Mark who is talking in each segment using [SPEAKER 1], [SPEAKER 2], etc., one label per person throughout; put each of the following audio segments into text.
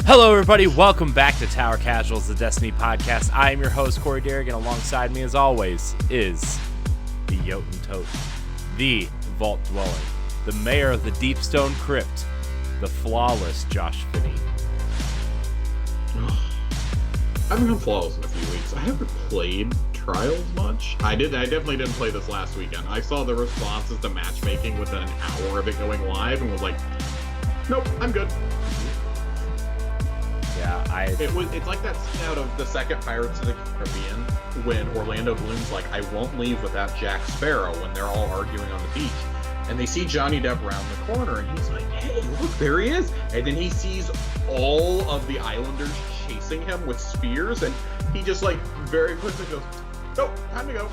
[SPEAKER 1] Hello, everybody. Welcome back to Tower Casuals, the Destiny podcast. I am your host, Corey Derrick, and alongside me, as always, is the Jotun Tote, the Vault Dwelling, the Mayor of the Deepstone Crypt, the flawless Josh Finney.
[SPEAKER 2] I haven't been flawless in a few weeks. I haven't played Trials much. I definitely didn't play this last weekend. I saw the responses to matchmaking within an hour of it going live and was like, nope, I'm good.
[SPEAKER 1] Yeah,
[SPEAKER 2] It's like that scene out of the second Pirates of the Caribbean when Orlando Bloom's like, I won't leave without Jack Sparrow, when they're all arguing on the beach. And they see Johnny Depp around the corner and he's like, hey, look, there he is. And then he sees all of the islanders chasing him with spears, and he just like very quickly goes, nope, time to go.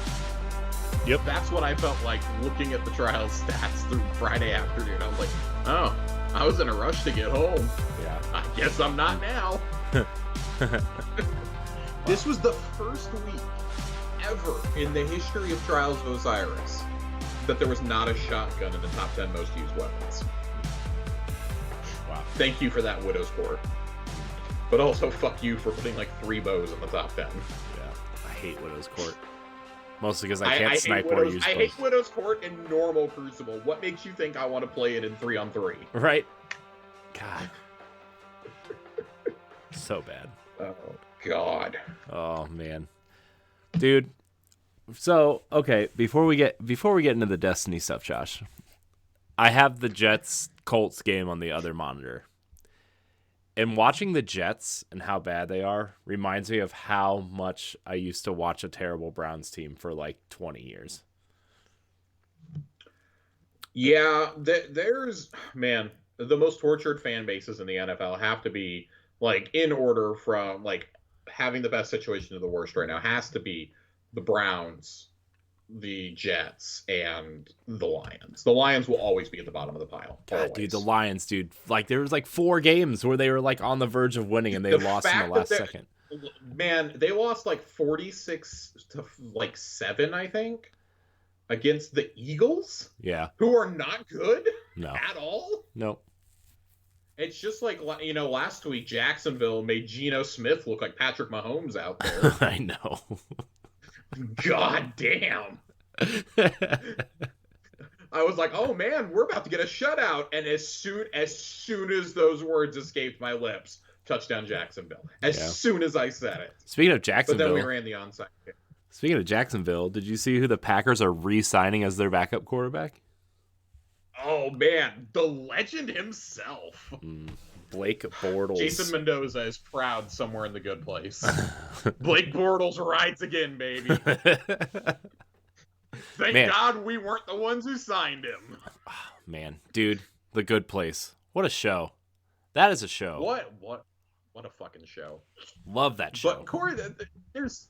[SPEAKER 1] Yep.
[SPEAKER 2] That's what I felt like looking at the Trials stats through Friday afternoon. I was like, oh, I was in a rush to get home.
[SPEAKER 1] Yeah.
[SPEAKER 2] I guess I'm not now. This was the first week ever in the history of Trials of Osiris that there was not a shotgun in the top 10 most used weapons.
[SPEAKER 1] Wow.
[SPEAKER 2] Thank you for that, Widow's Court. But also, fuck you for putting like 3 bows in the top 10.
[SPEAKER 1] Yeah, I hate Widow's Court. Mostly because I can't snipe or use bows.
[SPEAKER 2] I hate Widow's Court in normal Crucible. What makes you think I want to play it in 3-on-3?
[SPEAKER 1] Right? God. So bad.
[SPEAKER 2] Oh, God.
[SPEAKER 1] Oh, man. Dude. So, okay, before we get into the Destiny stuff, Josh, I have the Jets Colts game on the other monitor. And watching the Jets and how bad they are reminds me of how much I used to watch a terrible Browns team for like 20 years.
[SPEAKER 2] Yeah, there's, man, the most tortured fan bases in the NFL have to be, like, in order from, like, having the best situation to the worst right now has to be the Browns, the Jets, and the Lions. The Lions will always be at the bottom of the pile.
[SPEAKER 1] God,
[SPEAKER 2] always.
[SPEAKER 1] dude, the Lions, dude. Like, there was like 4 games where they were like on the verge of winning and they lost in the last second.
[SPEAKER 2] Man, they lost like 46-7, I think, against the Eagles.
[SPEAKER 1] Yeah.
[SPEAKER 2] Who are not good
[SPEAKER 1] at
[SPEAKER 2] all.
[SPEAKER 1] No.
[SPEAKER 2] It's just like, you know, last week Jacksonville made Geno Smith look like Patrick Mahomes out there.
[SPEAKER 1] I know.
[SPEAKER 2] God damn. I was like, oh man, we're about to get a shutout. And as soon as those words escaped my lips, touchdown Jacksonville. As soon as I said it.
[SPEAKER 1] Speaking of Jacksonville.
[SPEAKER 2] But then we ran the onside kick.
[SPEAKER 1] Speaking of Jacksonville, did you see who the Packers are re-signing as their backup quarterback?
[SPEAKER 2] Oh man, the legend himself.
[SPEAKER 1] Blake Bortles.
[SPEAKER 2] Jason Mendoza is proud somewhere in the good place. Blake Bortles rides again, baby. Thank God we weren't the ones who signed him.
[SPEAKER 1] Oh, man, dude, the good place. What a show. That is a show.
[SPEAKER 2] What a fucking show.
[SPEAKER 1] Love that show.
[SPEAKER 2] But Corey, there's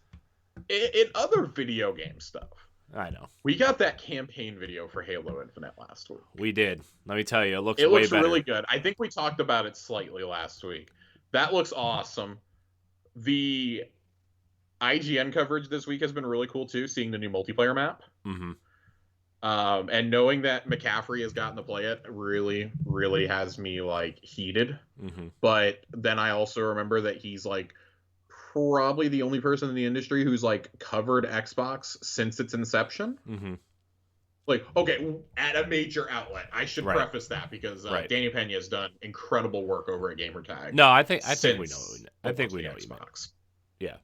[SPEAKER 2] in other video game stuff.
[SPEAKER 1] I know.
[SPEAKER 2] We got that campaign video for Halo Infinite last week.
[SPEAKER 1] We did. Let me tell you, it looks
[SPEAKER 2] really good. I think we talked about it slightly last week. That looks awesome. The IGN coverage this week has been really cool too, seeing the new multiplayer map.
[SPEAKER 1] Mm-hmm.
[SPEAKER 2] And knowing that McCaffrey has gotten to play it really, really has me like heated.
[SPEAKER 1] Mm-hmm. But
[SPEAKER 2] then I also remember that he's like probably the only person in the industry who's like covered Xbox since its inception.
[SPEAKER 1] Mm-hmm.
[SPEAKER 2] Like, okay, at a major outlet. I should preface that because Danny Pena has done incredible work over at Gamertag.
[SPEAKER 1] No, I think we know. I think we know
[SPEAKER 2] Xbox.
[SPEAKER 1] Yeah,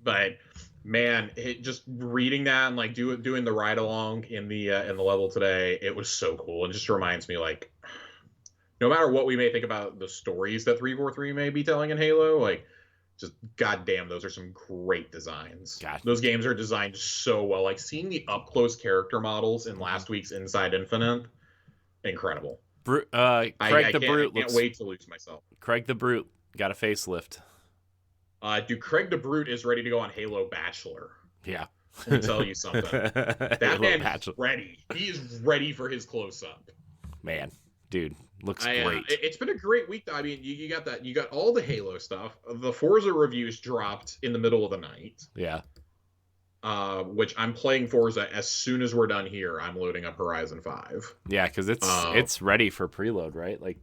[SPEAKER 2] but man, just reading that and like doing the ride along in the level today, it was so cool. It just reminds me like, no matter what we may think about the stories that 343 may be telling in Halo, like, just goddamn, those are some great designs.
[SPEAKER 1] Gotcha.
[SPEAKER 2] Those games are designed so well. Like seeing the up close character models in last week's Inside Infinite, incredible.
[SPEAKER 1] Craig
[SPEAKER 2] I can't wait to lose myself.
[SPEAKER 1] Craig the Brute got a facelift.
[SPEAKER 2] Dude, Craig the Brute is ready to go on Halo Bachelor.
[SPEAKER 1] Yeah.
[SPEAKER 2] Let me tell you something. That man's ready. He is ready for his close up.
[SPEAKER 1] Man, dude. Looks great.
[SPEAKER 2] It's been a great week. I mean, you got that. You got all the Halo stuff. The Forza reviews dropped in the middle of the night.
[SPEAKER 1] Yeah.
[SPEAKER 2] Which I'm playing Forza as soon as we're done here. I'm loading up Horizon 5.
[SPEAKER 1] Yeah, because it's ready for preload, right? Like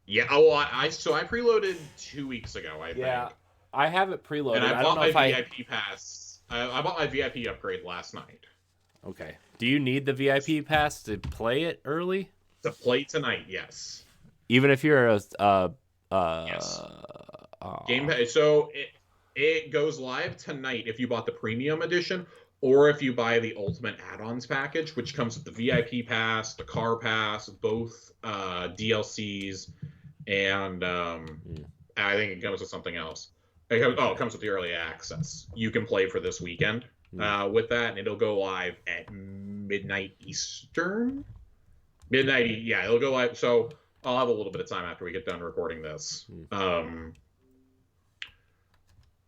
[SPEAKER 2] Yeah. Oh, I preloaded 2 weeks ago, I
[SPEAKER 1] Yeah,
[SPEAKER 2] think,
[SPEAKER 1] I have it
[SPEAKER 2] and
[SPEAKER 1] preloaded.
[SPEAKER 2] I
[SPEAKER 1] I don't
[SPEAKER 2] bought
[SPEAKER 1] know
[SPEAKER 2] my
[SPEAKER 1] if I.
[SPEAKER 2] VIP pass. I bought my VIP upgrade last night
[SPEAKER 1] Okay. Do you need the VIP pass to play it early?
[SPEAKER 2] to play tonight. Yes.
[SPEAKER 1] Even if you're a
[SPEAKER 2] Yes. Game
[SPEAKER 1] uh
[SPEAKER 2] Pass. So it goes live tonight if you bought the premium edition, or if you buy the ultimate add-ons package, which comes with the VIP pass, the car pass, both DLCs, and I think it comes with something else. It comes with the early access. You can play for this weekend with that, and it'll go live at midnight Eastern. Midnight, yeah, it'll go live. So I'll have a little bit of time after we get done recording this.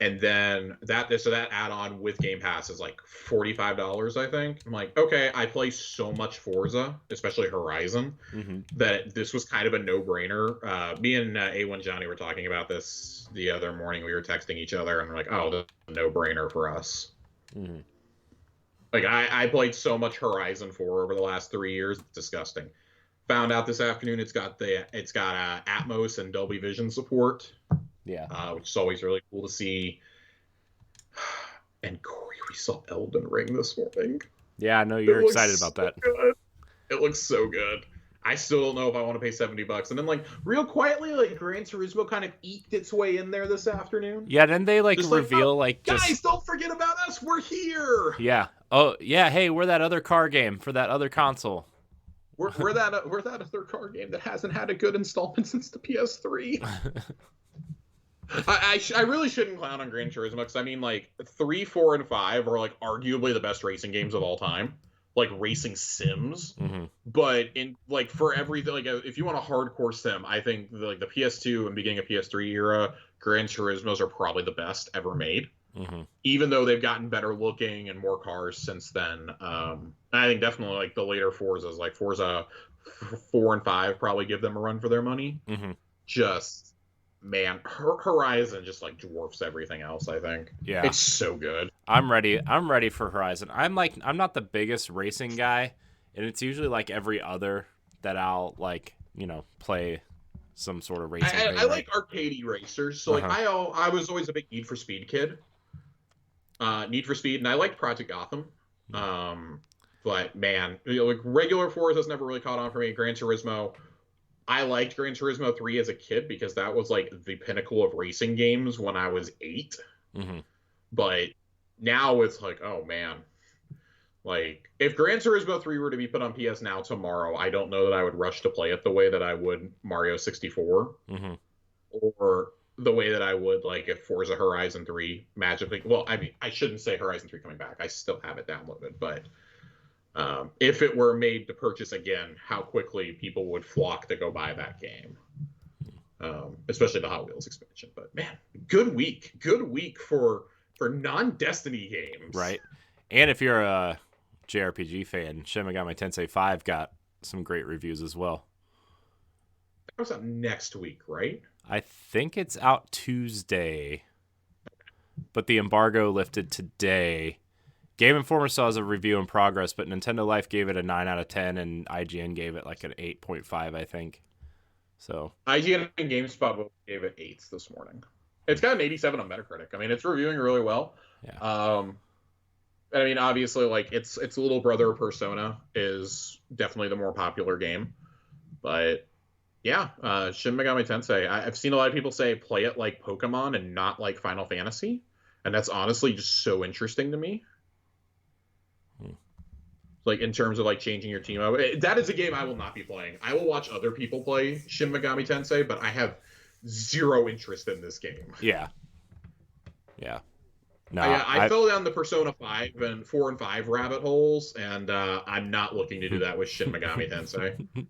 [SPEAKER 2] And then that add-on with Game Pass is like $45, I think. I'm like, okay, I play so much Forza, especially Horizon, that this was kind of a no-brainer. Me and A1 Johnny were talking about this the other morning. We were texting each other, and we're like, oh, this is a no-brainer for us. Like, I played so much Horizon 4 over the last 3 years. It's disgusting. Found out this afternoon it's got Atmos and Dolby Vision support.
[SPEAKER 1] yeah.
[SPEAKER 2] Which is always really cool to see. And Corey, we saw Elden Ring this morning.
[SPEAKER 1] Yeah, I know you're excited about that.
[SPEAKER 2] Good. It looks so good. I still don't know if I want to pay $70. And then, like, real quietly, like, Gran Turismo kind of eked its way in there this afternoon.
[SPEAKER 1] Yeah, then they
[SPEAKER 2] Just
[SPEAKER 1] reveal
[SPEAKER 2] guys, don't forget about us. We're here.
[SPEAKER 1] Yeah. Oh, yeah. Hey, we're that other car game for that other console.
[SPEAKER 2] We're that other car game that hasn't had a good installment since the PS3. I really shouldn't clown on Gran Turismo because I mean, like, 3, 4, and 5 are like arguably the best racing games of all time, like racing sims. But in like for everything, like if you want a hardcore sim, I think the PS2 and beginning of PS3 era Gran Turismos are probably the best ever made. Even though they've gotten better looking and more cars since then. I think definitely like the later Forzas, like Forza 4 and 5, probably give them a run for their money. Just, man, Horizon just like dwarfs everything else, I think.
[SPEAKER 1] Yeah.
[SPEAKER 2] It's so good.
[SPEAKER 1] I'm ready for Horizon. I'm not the biggest racing guy, and it's usually like every other that I'll play some sort of racing thing.
[SPEAKER 2] I like arcadey racers. So like I was always a big Need for Speed kid. Need for Speed, and I liked Project Gotham. But man, like regular Forza's never really caught on for me. Gran Turismo, I liked Gran Turismo 3 as a kid because that was like the pinnacle of racing games when I was 8. But now it's like, oh man, like if Gran Turismo 3 were to be put on PS Now tomorrow, I don't know that I would rush to play it the way that I would Mario 64, or the way that I would like if Forza Horizon 3 magically. Well, I mean, I shouldn't say Horizon 3 coming back. I still have it downloaded, but if it were made to purchase again, how quickly people would flock to go buy that game, especially the Hot Wheels expansion. But man, good week for non-Destiny games,
[SPEAKER 1] right? And if you're a JRPG fan, Shin Megami Tensei 5 got some great reviews as well.
[SPEAKER 2] That comes out next week, right?
[SPEAKER 1] I think it's out Tuesday, but the embargo lifted today. Game Informer still has a review in progress, but Nintendo Life gave it a 9 out of 10, and IGN gave it like an 8.5, I think. So
[SPEAKER 2] IGN and GameSpot both gave it 8s this morning. It's got an 87 on Metacritic. I mean, it's reviewing really well.
[SPEAKER 1] Yeah.
[SPEAKER 2] I mean, obviously, like its little brother Persona is definitely the more popular game, but yeah, Shin Megami Tensei. I've seen a lot of people say play it like Pokemon and not like Final Fantasy, and that's honestly just so interesting to me. Like in terms of like changing your team, that is a game I will not be playing. I will watch other people play Shin Megami Tensei, but I have zero interest in this game.
[SPEAKER 1] Yeah. No,
[SPEAKER 2] I fell down the Persona 5 and 4 and 5 rabbit holes, and I'm not looking to do that with Shin Megami Tensei.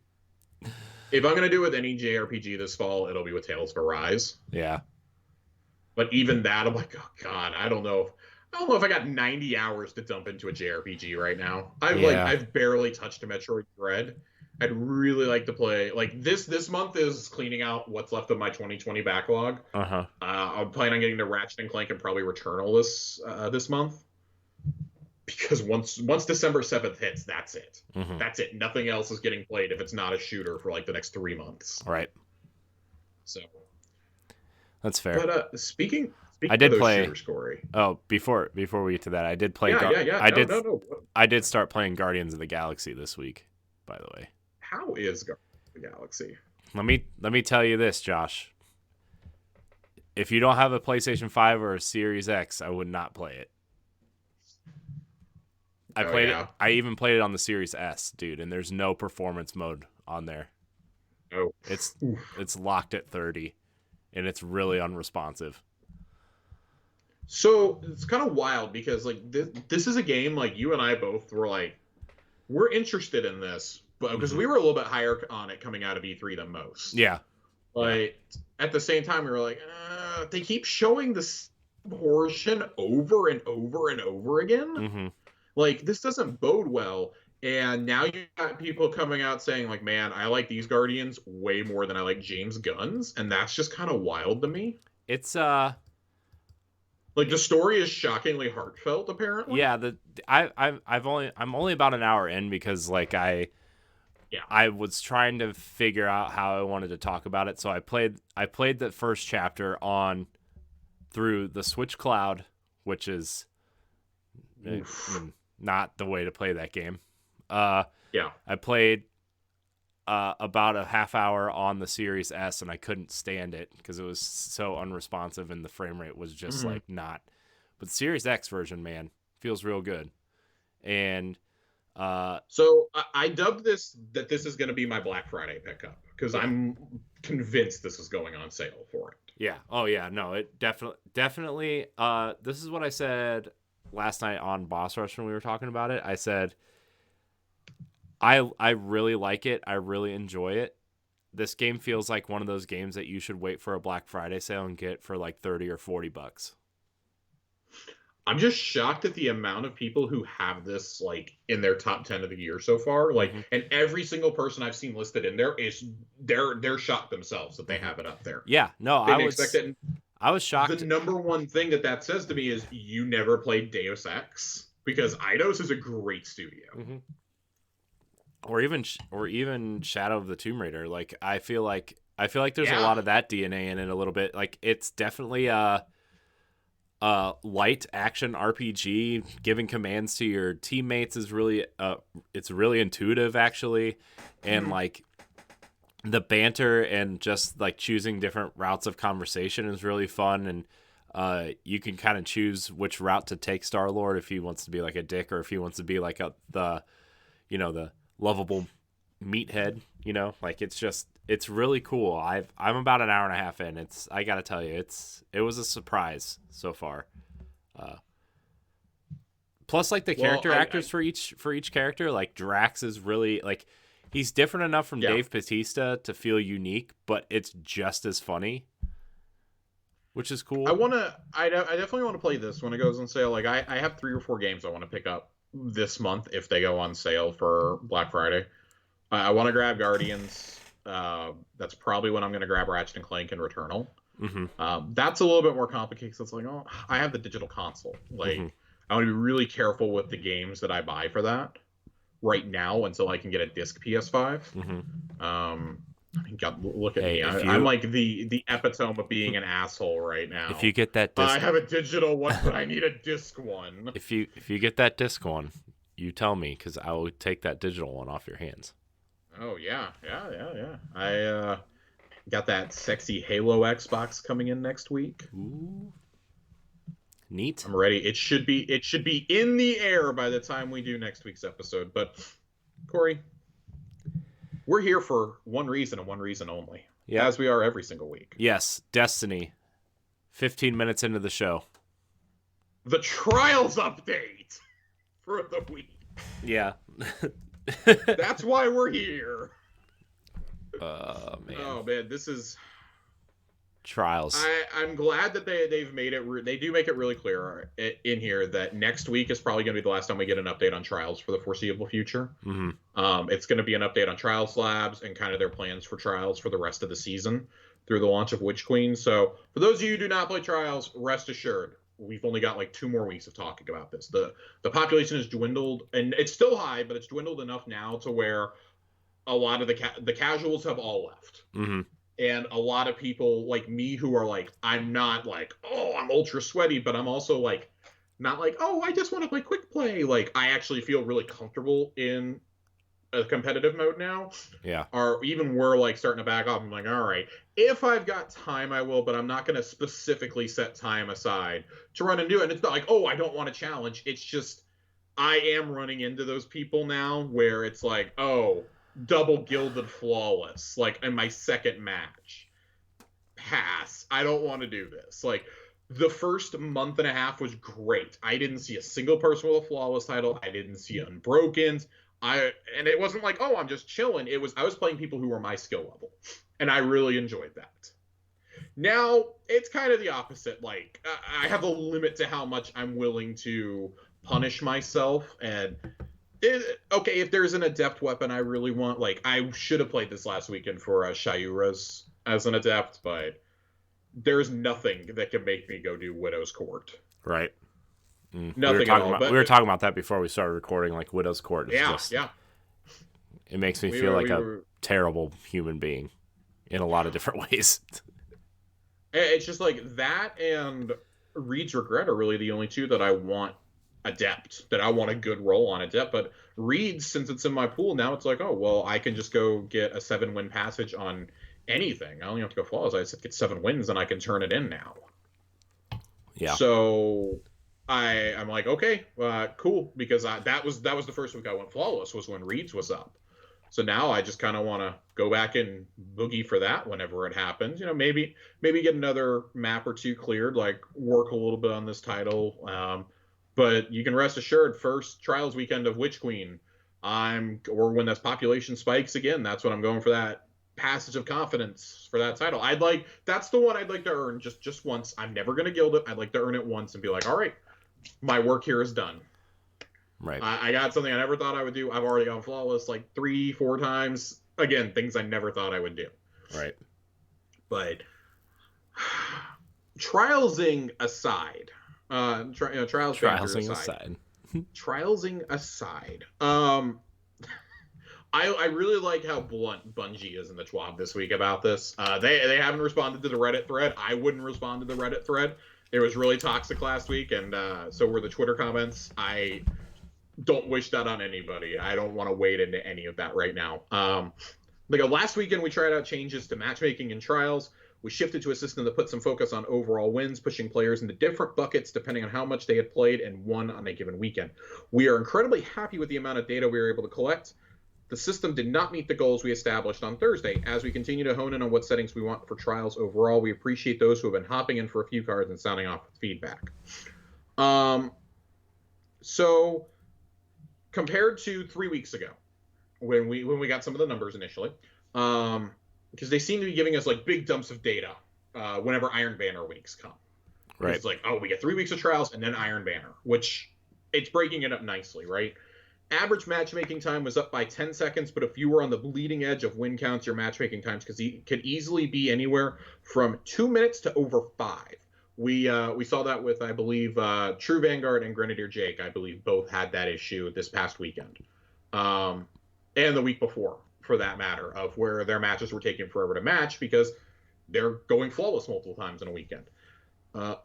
[SPEAKER 2] If I'm going to do it with any JRPG this fall, it'll be with Tales of Arise.
[SPEAKER 1] Yeah.
[SPEAKER 2] But even that, I'm like, oh god, I don't know if I got 90 hours to dump into a JRPG right now. I've barely touched a Metroid Dread. I'd really like to play like this month is cleaning out what's left of my 2020 backlog. I'm planning on getting to Ratchet and Clank and probably Returnal this month. Because once December 7th hits, that's it. That's it. Nothing else is getting played if it's not a shooter for like the next 3 months.
[SPEAKER 1] Right.
[SPEAKER 2] So
[SPEAKER 1] That's fair.
[SPEAKER 2] But speaking
[SPEAKER 1] I
[SPEAKER 2] of
[SPEAKER 1] did
[SPEAKER 2] those
[SPEAKER 1] play.
[SPEAKER 2] shooters, Corey.
[SPEAKER 1] Oh, before we get to that, I did play.
[SPEAKER 2] Yeah. No.
[SPEAKER 1] I did start playing Guardians of the Galaxy this week. By the way,
[SPEAKER 2] How is Guardians of the Galaxy?
[SPEAKER 1] let me tell you this, Josh. If you don't have a PlayStation 5 or a Series X, I would not play it. I played it. I even played it on the Series S, dude, and there's no performance mode on there.
[SPEAKER 2] Oh,
[SPEAKER 1] it's locked at 30, and it's really unresponsive.
[SPEAKER 2] So it's kind of wild because like this is a game like you and I both were like, we're interested in this, but because we were a little bit higher on it coming out of E3 than most.
[SPEAKER 1] Yeah.
[SPEAKER 2] But at the same time, we were like, they keep showing this portion over and over and over again.
[SPEAKER 1] Mm-hmm.
[SPEAKER 2] Like, this doesn't bode well. And now you got people coming out saying, like, man, I like these Guardians way more than I like James Gunn's. And that's just kind of wild to me.
[SPEAKER 1] It's,
[SPEAKER 2] like, the story is shockingly heartfelt, apparently.
[SPEAKER 1] Yeah, I'm only about an hour in because, like, I was trying to figure out how I wanted to talk about it. So I played the first chapter through the Switch Cloud, which is not the way to play that game. I played about a half hour on the Series S, and I couldn't stand it because it was so unresponsive and the frame rate was just like not. But the Series X version, man, feels real good. And
[SPEAKER 2] so I dubbed this is going to be my Black Friday pickup because I'm convinced this is going on sale for it.
[SPEAKER 1] Yeah. Oh yeah. No, it definitely. This is what I said last night on Boss Rush when we were talking about it. I said, I really like it. I really enjoy it. This game feels like one of those games that you should wait for a Black Friday sale and get for like $30 or $40.
[SPEAKER 2] I'm just shocked at the amount of people who have this like in their top 10 of the year so far. Like, and every single person I've seen listed in there is they're shocked themselves that they have it up there.
[SPEAKER 1] Yeah, no, I was shocked.
[SPEAKER 2] The number one thing that says to me is you never played Deus Ex because Eidos is a great studio.
[SPEAKER 1] Mm-hmm. Or even Shadow of the Tomb Raider. Like I feel like there's a lot of that DNA in it a little bit. Like it's definitely a light action RPG. Giving commands to your teammates is really it's really intuitive actually, and like the banter and just like choosing different routes of conversation is really fun, and you can kind of choose which route to take Star-Lord if he wants to be like a dick or if he wants to be like the lovable meathead, like it's really cool. I'm about an hour and a half in. I gotta tell you, it was a surprise so far. Plus, like the character actors for each character, like Drax is really like he's different enough from Dave Bautista to feel unique, but it's just as funny, which is cool.
[SPEAKER 2] I definitely want to play this when it goes on sale. Like I have 3 or 4 games I want to pick up this month if they go on sale for Black Friday. I want to grab Guardians. That's probably when I'm going to grab Ratchet and Clank and Returnal.
[SPEAKER 1] Mm-hmm.
[SPEAKER 2] That's a little bit more complicated. So it's like, I have the digital console. Like, I want to be really careful with the games that I buy for that right now until I can get a disc PS5. God, look at me. I'm like the epitome of being an asshole right now.
[SPEAKER 1] If you get that disc,
[SPEAKER 2] I have a digital one, but I need a disc one.
[SPEAKER 1] If you get that disc one, you tell me because I will take that digital one off your hands.
[SPEAKER 2] Oh yeah. I got that sexy Halo Xbox coming in next week.
[SPEAKER 1] Ooh. Neat.
[SPEAKER 2] I'm ready. It should be in the air by the time we do next week's episode. But Corey, we're here for one reason and one reason only. Yeah. As we are every single week.
[SPEAKER 1] Yes, Destiny. 15 minutes into the show.
[SPEAKER 2] The Trials update for the week.
[SPEAKER 1] Yeah.
[SPEAKER 2] That's why we're here.
[SPEAKER 1] Man.
[SPEAKER 2] Oh man, this is
[SPEAKER 1] Trials.
[SPEAKER 2] I'm glad that they've made it. They do make it really clear in here that next week is probably going to be the last time we get an update on Trials for the foreseeable future. It's going to be an update on Trials Labs and kind of their plans for Trials for the rest of the season through the launch of Witch Queen. So for those of you who do not play Trials, rest assured, we've only got like 2 more weeks of talking about this. The population has dwindled, and it's still high, but it's dwindled enough now to where a lot of the casuals have all left. And a lot of people like me who are like, I'm not like, oh, I'm ultra sweaty, but I'm also like, not like, oh, I just want to play quick play. Like, I actually feel really comfortable in a competitive mode now.
[SPEAKER 1] Yeah.
[SPEAKER 2] Or even we're like starting to back off. I'm like, all right, if I've got time, I will, but I'm not going to specifically set time aside to run and do it. And it's not like, oh, I don't want to challenge. It's just, I am running into those people now where it's like, oh, double gilded flawless, like in my second match. Pass. I don't want to do this. Like, the first month and a half was great. I didn't see a single person with a flawless title. I didn't see unbrokens. And it wasn't like, oh, I'm just chilling. It was, I was playing people who were my skill level, and I really enjoyed that. Now it's kind of the opposite. Like, I have a limit to how much I'm willing to punish myself. And okay, if there's an adept weapon I really want, like, I should have played this last weekend for Shayura's as an adept, but there's nothing that can make me go do Widow's Court.
[SPEAKER 1] Right.
[SPEAKER 2] Nothing at all.
[SPEAKER 1] We were talking about that before we started recording. Like, Widow's Court is it makes me feel like a terrible human being in a lot of different ways.
[SPEAKER 2] It's just like that and Reed's Regret are really the only two that I want adept, that I want a good roll on adept. But Reed's, since it's in my pool now, it's like, oh, well, I can just go get a 7-win passage on anything. I only have to go flawless. I just get 7 wins and I can turn it in now.
[SPEAKER 1] Yeah.
[SPEAKER 2] So I'm like, okay, cool, because that was the first week I went flawless, was when Reed's was up. So now I just kind of want to go back and boogie for that whenever it happens. You know, maybe get another map or two cleared, like work a little bit on this title. But you can rest assured, first Trials weekend of Witch Queen, or when this population spikes again, that's when I'm going for that passage of confidence for that title. That's the one I'd like to earn just once. I'm never going to gild it. I'd like to earn it once and be like, all right, my work here is done.
[SPEAKER 1] Right.
[SPEAKER 2] I got something I never thought I would do. I've already gone flawless like 3-4 times. Again, things I never thought I would do.
[SPEAKER 1] Right.
[SPEAKER 2] But trialsing aside, trialsing aside. Trialsing aside. I really like how blunt Bungie is in the TWAB this week about this. They haven't responded to the Reddit thread. I wouldn't respond to the Reddit thread. It was really toxic last week, and so were the Twitter comments. I don't wish that on anybody. I don't want to wade into any of that right now. Last weekend, we tried out changes to matchmaking and trials. We shifted to a system that put some focus on overall wins, pushing players into different buckets depending on how much they had played and won on a given weekend. We are incredibly happy with the amount of data we were able to collect. The system did not meet the goals we established on Thursday. As we continue to hone in on what settings we want for trials overall, we appreciate those who have been hopping in for a few cards and sounding off with feedback. So compared to 3 weeks ago, when we got some of the numbers initially, because they seem to be giving us like big dumps of data whenever Iron Banner weeks come.
[SPEAKER 1] Right.
[SPEAKER 2] It's like, oh, we get 3 weeks of trials and then Iron Banner, which it's breaking it up nicely, right? Average matchmaking time was up by 10 seconds, but if you were on the bleeding edge of win counts, your matchmaking times could easily be anywhere from 2 minutes to over 5. We saw that with, I believe, True Vanguard and Grenadier Jake, I believe, both had that issue this past weekend. And the week before, for that matter, of where their matches were taking forever to match because they're going flawless multiple times in a weekend.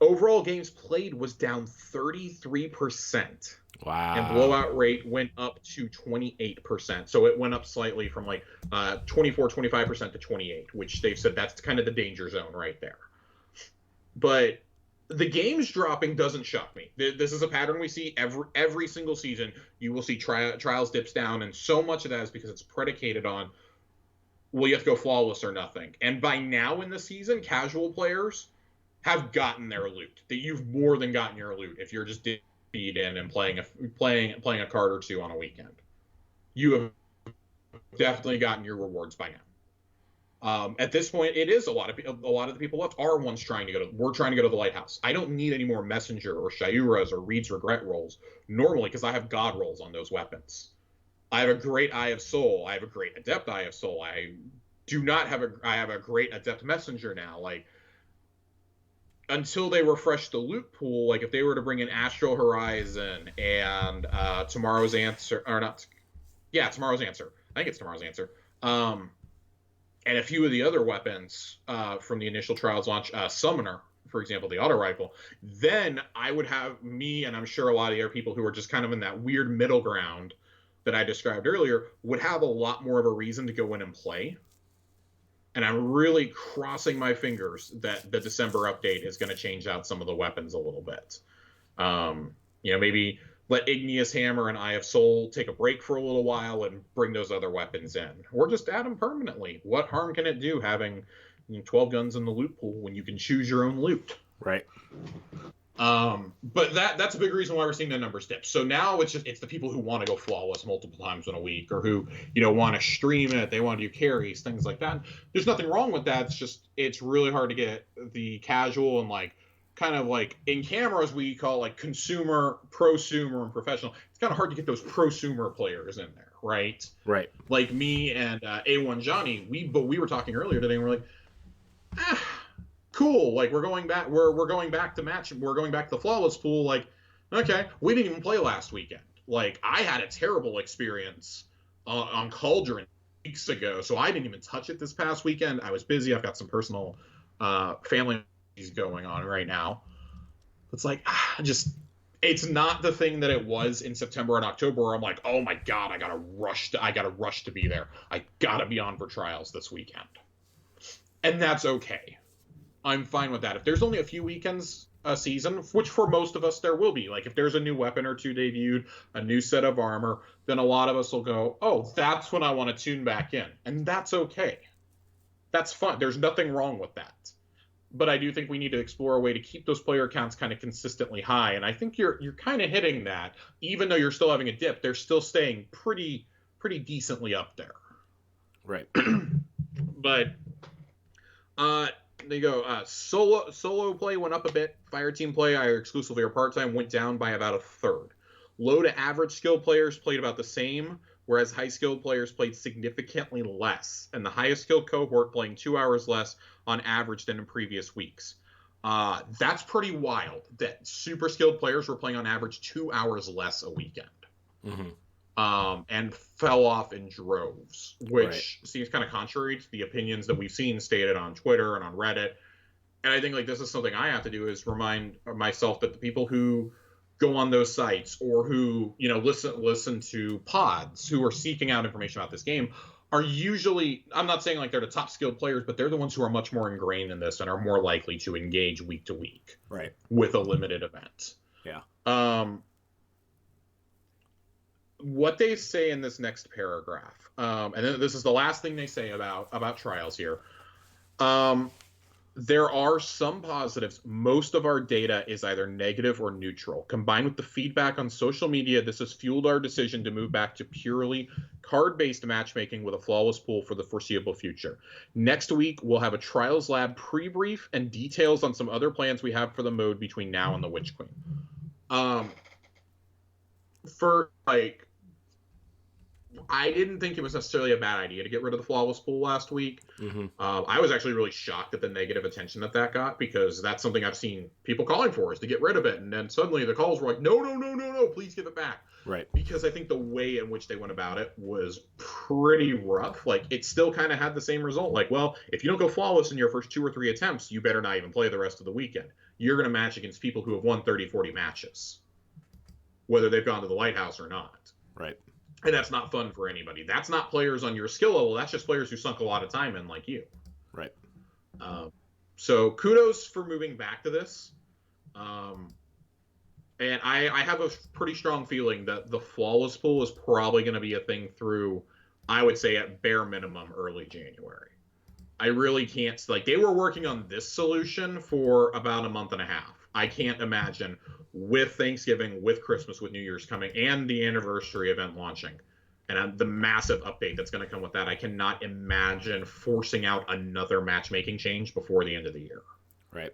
[SPEAKER 2] Overall games played was down 33%.
[SPEAKER 1] Wow.
[SPEAKER 2] And blowout rate went up to 28%. So it went up slightly from like 25% to 28, which they've said that's kind of the danger zone right there. But the games dropping doesn't shock me. This is a pattern we see every single season. You will see trials dips down, and so much of that is because it's predicated on, well, you have to go flawless or nothing. And by now in the season, casual players have gotten their loot. That you've more than gotten your loot if you're just feed in and playing a card or two on a weekend. You have definitely gotten your rewards by now. At this point, it is a lot of the people left are ones trying to go to. We're trying to go to the lighthouse. I don't need any more messenger or Shayura's or Reed's Regret rolls normally because I have God rolls on those weapons. I have a great Eye of Soul. I have a great Adept Eye of Soul. I have a great Adept Messenger now. Like, until they refresh the loot pool, like if they were to bring in Astral Horizon and Tomorrow's Answer, or not, yeah, Tomorrow's Answer. I think it's Tomorrow's Answer. and a few of the other weapons from the initial Trials launch, Summoner, for example, the auto rifle, then I would have me, and I'm sure a lot of the other people who are just kind of in that weird middle ground that I described earlier, would have a lot more of a reason to go in and play. And I'm really crossing my fingers that the December update is going to change out some of the weapons a little bit. Maybe let Igneous Hammer and Eye of Soul take a break for a little while and bring those other weapons in. Or just add them permanently. What harm can it do having 12 guns in the loot pool when you can choose your own loot?
[SPEAKER 1] Right.
[SPEAKER 2] But that's a big reason why we're seeing the numbers dip. So now it's the people who want to go flawless multiple times in a week, or who, want to stream it, they want to do carries, things like that. There's nothing wrong with that. It's really hard to get the casual and kind of in cameras we call consumer, prosumer, and professional. It's kind of hard to get those prosumer players in there, right?
[SPEAKER 1] Right.
[SPEAKER 2] Like me and A1 Johnny, we were talking earlier today, and we're like, cool, we're going back to match, we're going back to the flawless pool. Okay, we didn't even play last weekend. I had a terrible experience on Cauldron weeks ago, so I didn't even touch it this past weekend. I was busy. I've got some personal family going on right now. It's it's not the thing that it was in September and October, where I'm like, oh my god, I gotta rush to be there. I gotta be on for Trials this weekend. And that's okay. I'm fine with that. If there's only a few weekends a season, which for most of us there will be, if there's a new weapon or two debuted, a new set of armor, then a lot of us will go, oh, that's when I want to tune back in. And that's okay. That's fun. There's nothing wrong with that. But I do think we need to explore a way to keep those player counts kind of consistently high. And I think you're kind of hitting that. Even though you're still having a dip, they're still staying pretty decently up there.
[SPEAKER 1] Right.
[SPEAKER 2] But there you go. Solo play went up a bit. Fire team play, either exclusively or part-time, went down by about a third. Low to average skill players played about the same, whereas high skilled players played significantly less, and the highest skilled cohort playing 2 hours less on average than in previous weeks. That's pretty wild that super skilled players were playing on average 2 hours less a weekend. Mm-hmm. And fell off in droves, which seems kind of contrary to the opinions that we've seen stated on Twitter and on Reddit. And I think this is something I have to do, is remind myself that the people who go on those sites, or who listen to pods, who are seeking out information about this game, are usually, I'm not saying they're the top skilled players, but they're the ones who are much more ingrained in this and are more likely to engage week to week,
[SPEAKER 1] right,
[SPEAKER 2] with a limited event.
[SPEAKER 1] Yeah.
[SPEAKER 2] What they say in this next paragraph, and then this is the last thing they say about Trials here. There are some positives. Most of our data is either negative or neutral. Combined with the feedback on social media, this has fueled our decision to move back to purely card-based matchmaking with a flawless pool for the foreseeable future. Next week, we'll have a Trials Lab pre-brief and details on some other plans we have for the mode between now and the Witch Queen. I didn't think it was necessarily a bad idea to get rid of the flawless pool last week. Mm-hmm. I was actually really shocked at the negative attention that got, because that's something I've seen people calling for, is to get rid of it. And then suddenly the calls were like, no, please give it back.
[SPEAKER 1] Right.
[SPEAKER 2] Because I think the way in which they went about it was pretty rough. It still kind of had the same result. Well, if you don't go flawless in your first 2 or 3 attempts, you better not even play the rest of the weekend. You're going to match against people who have won 30, 40 matches, whether they've gone to the Lighthouse or not.
[SPEAKER 1] Right.
[SPEAKER 2] And that's not fun for anybody. That's not players on your skill level. That's just players who sunk a lot of time in, like you.
[SPEAKER 1] Right.
[SPEAKER 2] So kudos for moving back to this. And I have a pretty strong feeling that the flawless pool is probably going to be a thing through, I would say, at bare minimum, early January. I really can't. They were working on this solution for about a month and a half. I can't imagine, with Thanksgiving, with Christmas, with New Year's coming, and the anniversary event launching, and the massive update that's going to come with that, I cannot imagine forcing out another matchmaking change before the end of the year.
[SPEAKER 1] Right.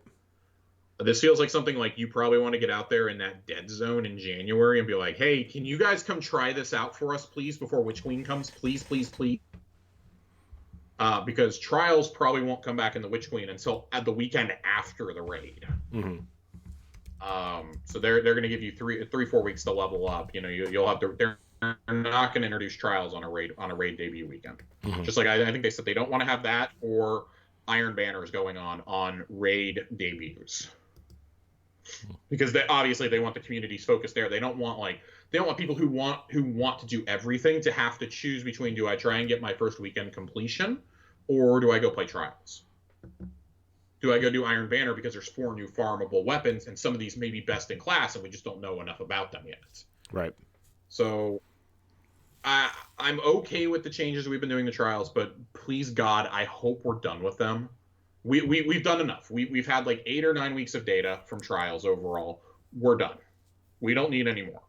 [SPEAKER 2] This feels like something you probably want to get out there in that dead zone in January and be like, hey, can you guys come try this out for us, please, before Witch Queen comes? Please, please, please. Because Trials probably won't come back in the Witch Queen until at the weekend after the raid. Mm-hmm. So they're going to give you 3-4 weeks to level up. You'll have their not going to introduce trials on a raid debut weekend.
[SPEAKER 1] Mhm.
[SPEAKER 2] Just like I think they said they don't want to have that or Iron Banners going on raid debuts. Because obviously they want the community's focus there. They don't want people who want to do everything to have to choose between, do I try and get my first weekend completion, or do I go play trials? Do I go do Iron Banner because there's 4 new farmable weapons and some of these may be best in class and we just don't know enough about them yet?
[SPEAKER 1] Right.
[SPEAKER 2] So I'm okay with the changes we've been doing to trials, but please God, I hope we're done with them. We've done enough. We've had like 8 or 9 weeks of data from trials overall. We're done. We don't need any more.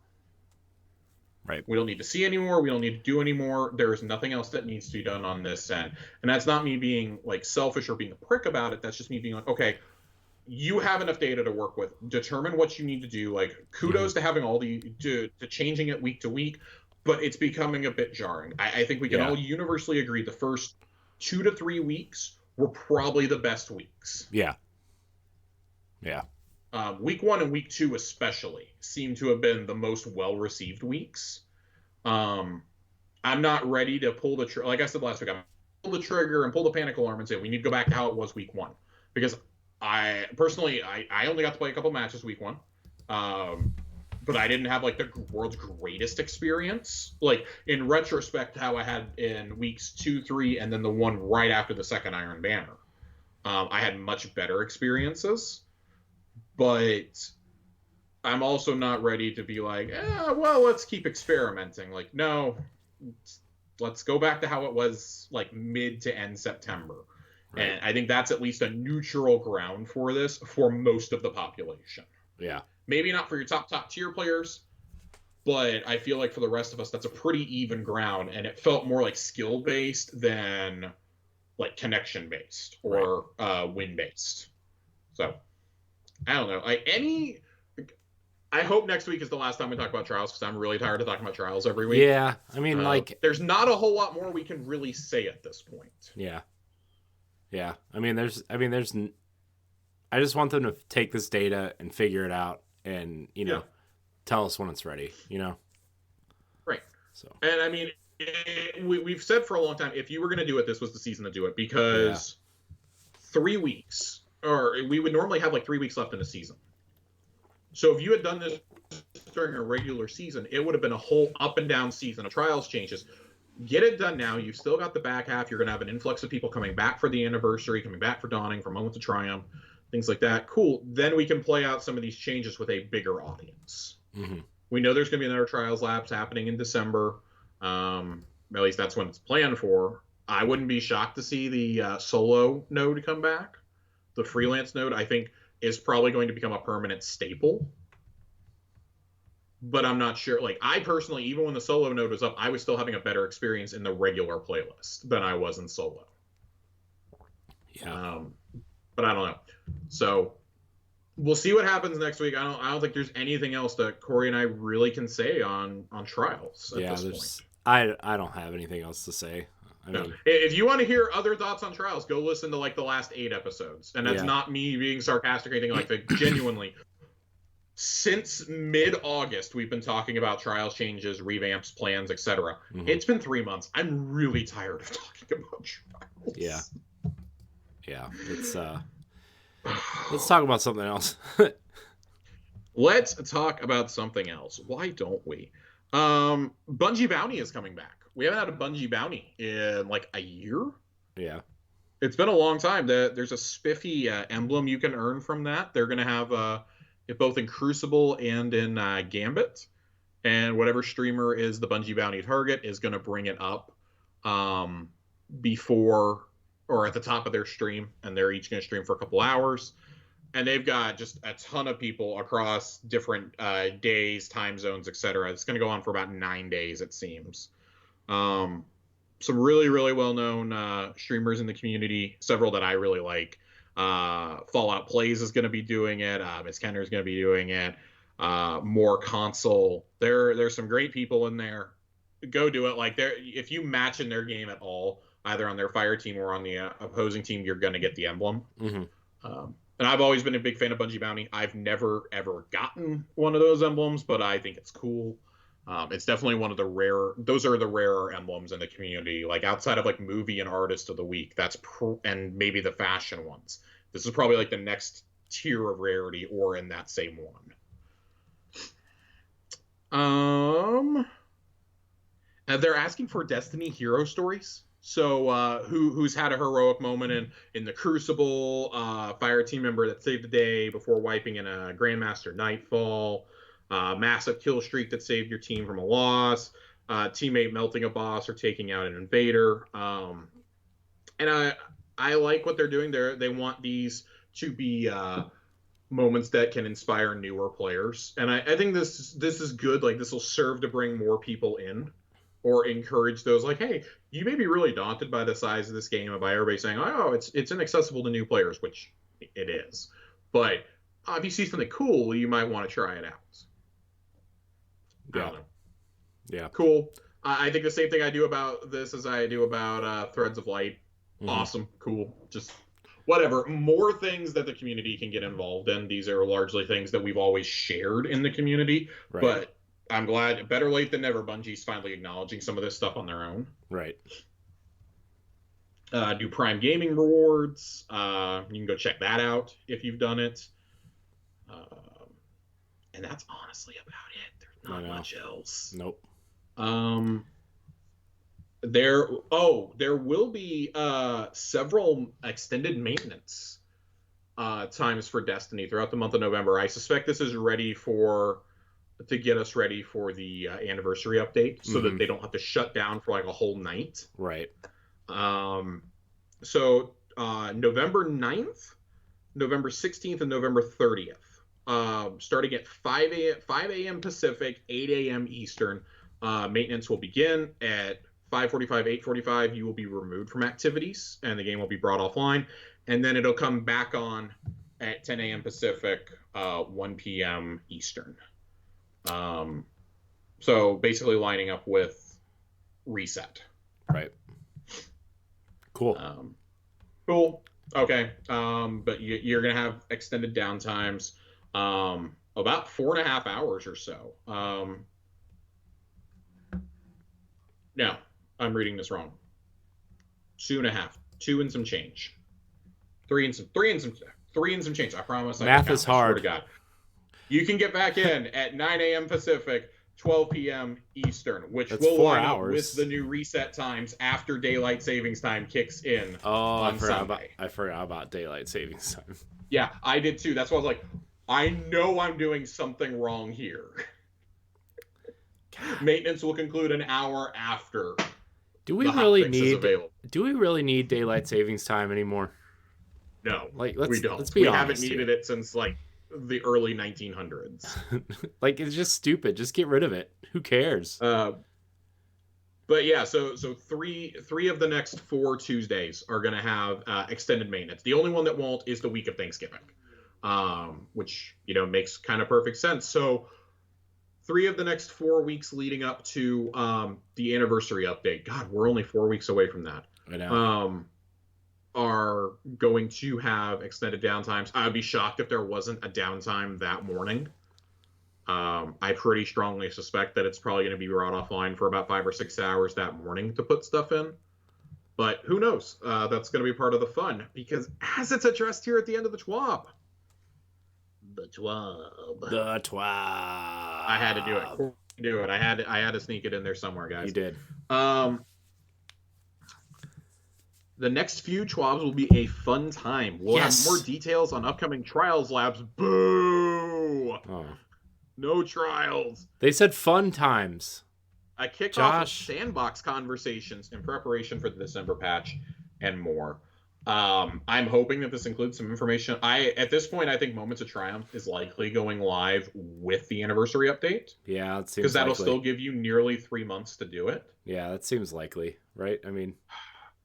[SPEAKER 1] Right.
[SPEAKER 2] We don't need to see anymore. We don't need to do anymore. There's nothing else that needs to be done on this end. And that's not me being like selfish or being a prick about it. That's just me being like, okay, you have enough data to work with. Determine what you need to do. Like, kudos to having all to changing it week to week, but it's becoming a bit jarring. I think we can all universally agree the first 2 to 3 weeks were probably the best weeks.
[SPEAKER 1] Yeah. Yeah.
[SPEAKER 2] Week 1 and week 2 especially seem to have been the most well-received weeks. I'm not ready to pull the trigger. Like I said last week, I'm pull the trigger and pull the panic alarm and say we need to go back to how it was week 1. Because I personally only got to play a couple matches week 1. But I didn't have like the world's greatest experience. Like in retrospect, how I had in weeks 2, 3, and then the one right after the second Iron Banner. I had much better experiences. But I'm also not ready to be like, well, let's keep experimenting. Like, no, let's go back to how it was like mid to end September. Right. And I think that's at least a neutral ground for this for most of the population.
[SPEAKER 1] Yeah.
[SPEAKER 2] Maybe not for your top tier players, but I feel like for the rest of us, that's a pretty even ground. And it felt more like skill based than like connection based or win based. So I don't know. I hope next week is the last time we talk about trials because I'm really tired of talking about trials every week.
[SPEAKER 1] Yeah, I mean,
[SPEAKER 2] there's not a whole lot more we can really say at this point.
[SPEAKER 1] Yeah, yeah. I just want them to take this data and figure it out, and tell us when it's ready.
[SPEAKER 2] Right.
[SPEAKER 1] So,
[SPEAKER 2] and I mean, we've said for a long time, if you were going to do it, this was the season to do it because 3 weeks. Or we would normally have like 3 weeks left in a season. So if you had done this during a regular season, it would have been a whole up and down season of trials changes. Get it done now. You've still got the back half. You're going to have an influx of people coming back for the anniversary, coming back for Dawning, for Moments of Triumph, things like that. Cool. Then we can play out some of these changes with a bigger audience. Mm-hmm. We know there's going to be another trials labs happening in December. At least that's when it's planned for. I wouldn't be shocked to see the solo node come back. The freelance node, I think, is probably going to become a permanent staple. But I'm not sure. Like, I personally, even when the solo node was up, I was still having a better experience in the regular playlist than I was in solo.
[SPEAKER 1] Yeah.
[SPEAKER 2] But I don't know. So we'll see what happens next week. I don't think there's anything else that Corey and I really can say on trials at this point.
[SPEAKER 1] I don't have anything else to say. I mean,
[SPEAKER 2] if you want to hear other thoughts on trials, go listen to like the last 8 episodes. And that's not me being sarcastic or anything like that. Genuinely, since mid-August, we've been talking about trials changes, revamps, plans, etc. Mm-hmm. It's been 3 months. I'm really tired of talking about trials.
[SPEAKER 1] Yeah. It's let's talk about something else.
[SPEAKER 2] Let's talk about something else. Why don't we? Bungie Bounty is coming back. We haven't had a Bungie Bounty in like a year.
[SPEAKER 1] Yeah.
[SPEAKER 2] It's been a long time. There's a spiffy emblem you can earn from that. They're going to have it both in Crucible and in Gambit. And whatever streamer is the Bungie Bounty target is going to bring it up before or at the top of their stream. And they're each going to stream for a couple hours. And they've got just a ton of people across different days, time zones, etc. It's going to go on for about 9 days, it seems. Some really, really well-known streamers in the community, several that I really like. Fallout Plays is going to be doing it. Miss Kenner is going to be doing it. More Console. There's some great people in there. Go do it. Like, if you match in their game at all, either on their fire team or on the opposing team, you're going to get the emblem. Mm-hmm. And I've always been a big fan of Bungie Bounty. I've never, ever gotten one of those emblems, but I think it's cool. It's definitely one of the rare. Those are the rarer emblems in the community. Like outside of like movie and artist of the week, and maybe the fashion ones. This is probably like the next tier of rarity, or in that same one. They're asking for Destiny hero stories. So who's had a heroic moment in the Crucible, fire team member that saved the day before wiping in a Grandmaster Nightfall, massive kill streak that saved your team from a loss, teammate melting a boss or taking out an invader. And I like what they're doing. They want these to be moments that can inspire newer players, and I think this is good. Like this will serve to bring more people in, or encourage those like, hey, you may be really daunted by the size of this game and by everybody saying, oh, it's inaccessible to new players, which it is. But if you see something cool, you might want to try it out.
[SPEAKER 1] Yeah. Yeah.
[SPEAKER 2] Cool. I think the same thing I do about this as I do about Threads of Light. Mm-hmm. Awesome. Cool. Just whatever. More things that the community can get involved in. These are largely things that we've always shared in the community. Right. But I'm glad, better late than never, Bungie's finally acknowledging some of this stuff on their own.
[SPEAKER 1] Right.
[SPEAKER 2] Do Prime Gaming rewards. You can go check that out if you've done it. And that's honestly about it. There's not much else.
[SPEAKER 1] Nope.
[SPEAKER 2] There will be several extended maintenance times for Destiny throughout the month of November. I suspect this is to get us ready for the anniversary update, so that they don't have to shut down for like a whole night.
[SPEAKER 1] Right.
[SPEAKER 2] So November 9th, November 16th, and November 30th, starting at 5 a.m. Pacific, 8 a.m. Eastern, maintenance will begin at 5:45, 8:45. You will be removed from activities, and the game will be brought offline, and then it'll come back on at 10 a.m. Pacific, 1 p.m. Eastern. So basically lining up with reset.
[SPEAKER 1] Right. Cool.
[SPEAKER 2] Cool. Okay. But you're going to have extended downtimes, about 4.5 hours or so. No, I'm reading this wrong. 2.5, 2 and some change. 3 and some change. I promise.
[SPEAKER 1] Math is hard.
[SPEAKER 2] I swear to God. You can get back in at 9 a.m. Pacific, 12 p.m. Eastern, which
[SPEAKER 1] That's
[SPEAKER 2] will
[SPEAKER 1] 4
[SPEAKER 2] line
[SPEAKER 1] hours.
[SPEAKER 2] up with the new reset times after daylight savings time kicks in. On Sunday.
[SPEAKER 1] I forgot about daylight savings time.
[SPEAKER 2] Yeah, I did too. That's why I was like, I know I'm doing something wrong here. Maintenance will conclude an hour after.
[SPEAKER 1] Do we really need daylight savings time anymore?
[SPEAKER 2] No,
[SPEAKER 1] we don't.
[SPEAKER 2] We haven't needed it since like the early 1900s.
[SPEAKER 1] Like, it's just stupid. Just get rid of it. Who cares?
[SPEAKER 2] But yeah, so three of the next 4 Tuesdays are going to have extended maintenance. The only one that won't is the week of Thanksgiving, which makes kind of perfect sense. So 3 of the next 4 weeks leading up to the anniversary update. God, we're only 4 weeks away from that.
[SPEAKER 1] I know.
[SPEAKER 2] Are going to have extended downtimes. I would be shocked if there wasn't a downtime that morning. I pretty strongly suspect that it's probably going to be brought offline for about 5 or 6 hours that morning to put stuff in. But who knows? That's going to be part of the fun, because as it's addressed here at the end of the TWAB. The TWAB. I had to do it. I had to sneak it in there somewhere, guys.
[SPEAKER 1] You did.
[SPEAKER 2] The next few TWABs will be a fun time. We'll have more details on upcoming Trials labs. Boo!
[SPEAKER 1] Oh.
[SPEAKER 2] No trials.
[SPEAKER 1] They said fun times.
[SPEAKER 2] A kickoff of sandbox conversations in preparation for the December patch and more. I'm hoping that this includes some information. At this point, I think Moments of Triumph is likely going live with the anniversary update.
[SPEAKER 1] Yeah, it seems
[SPEAKER 2] because that'll still give you nearly 3 months to do it.
[SPEAKER 1] Yeah, that seems likely, right? I mean,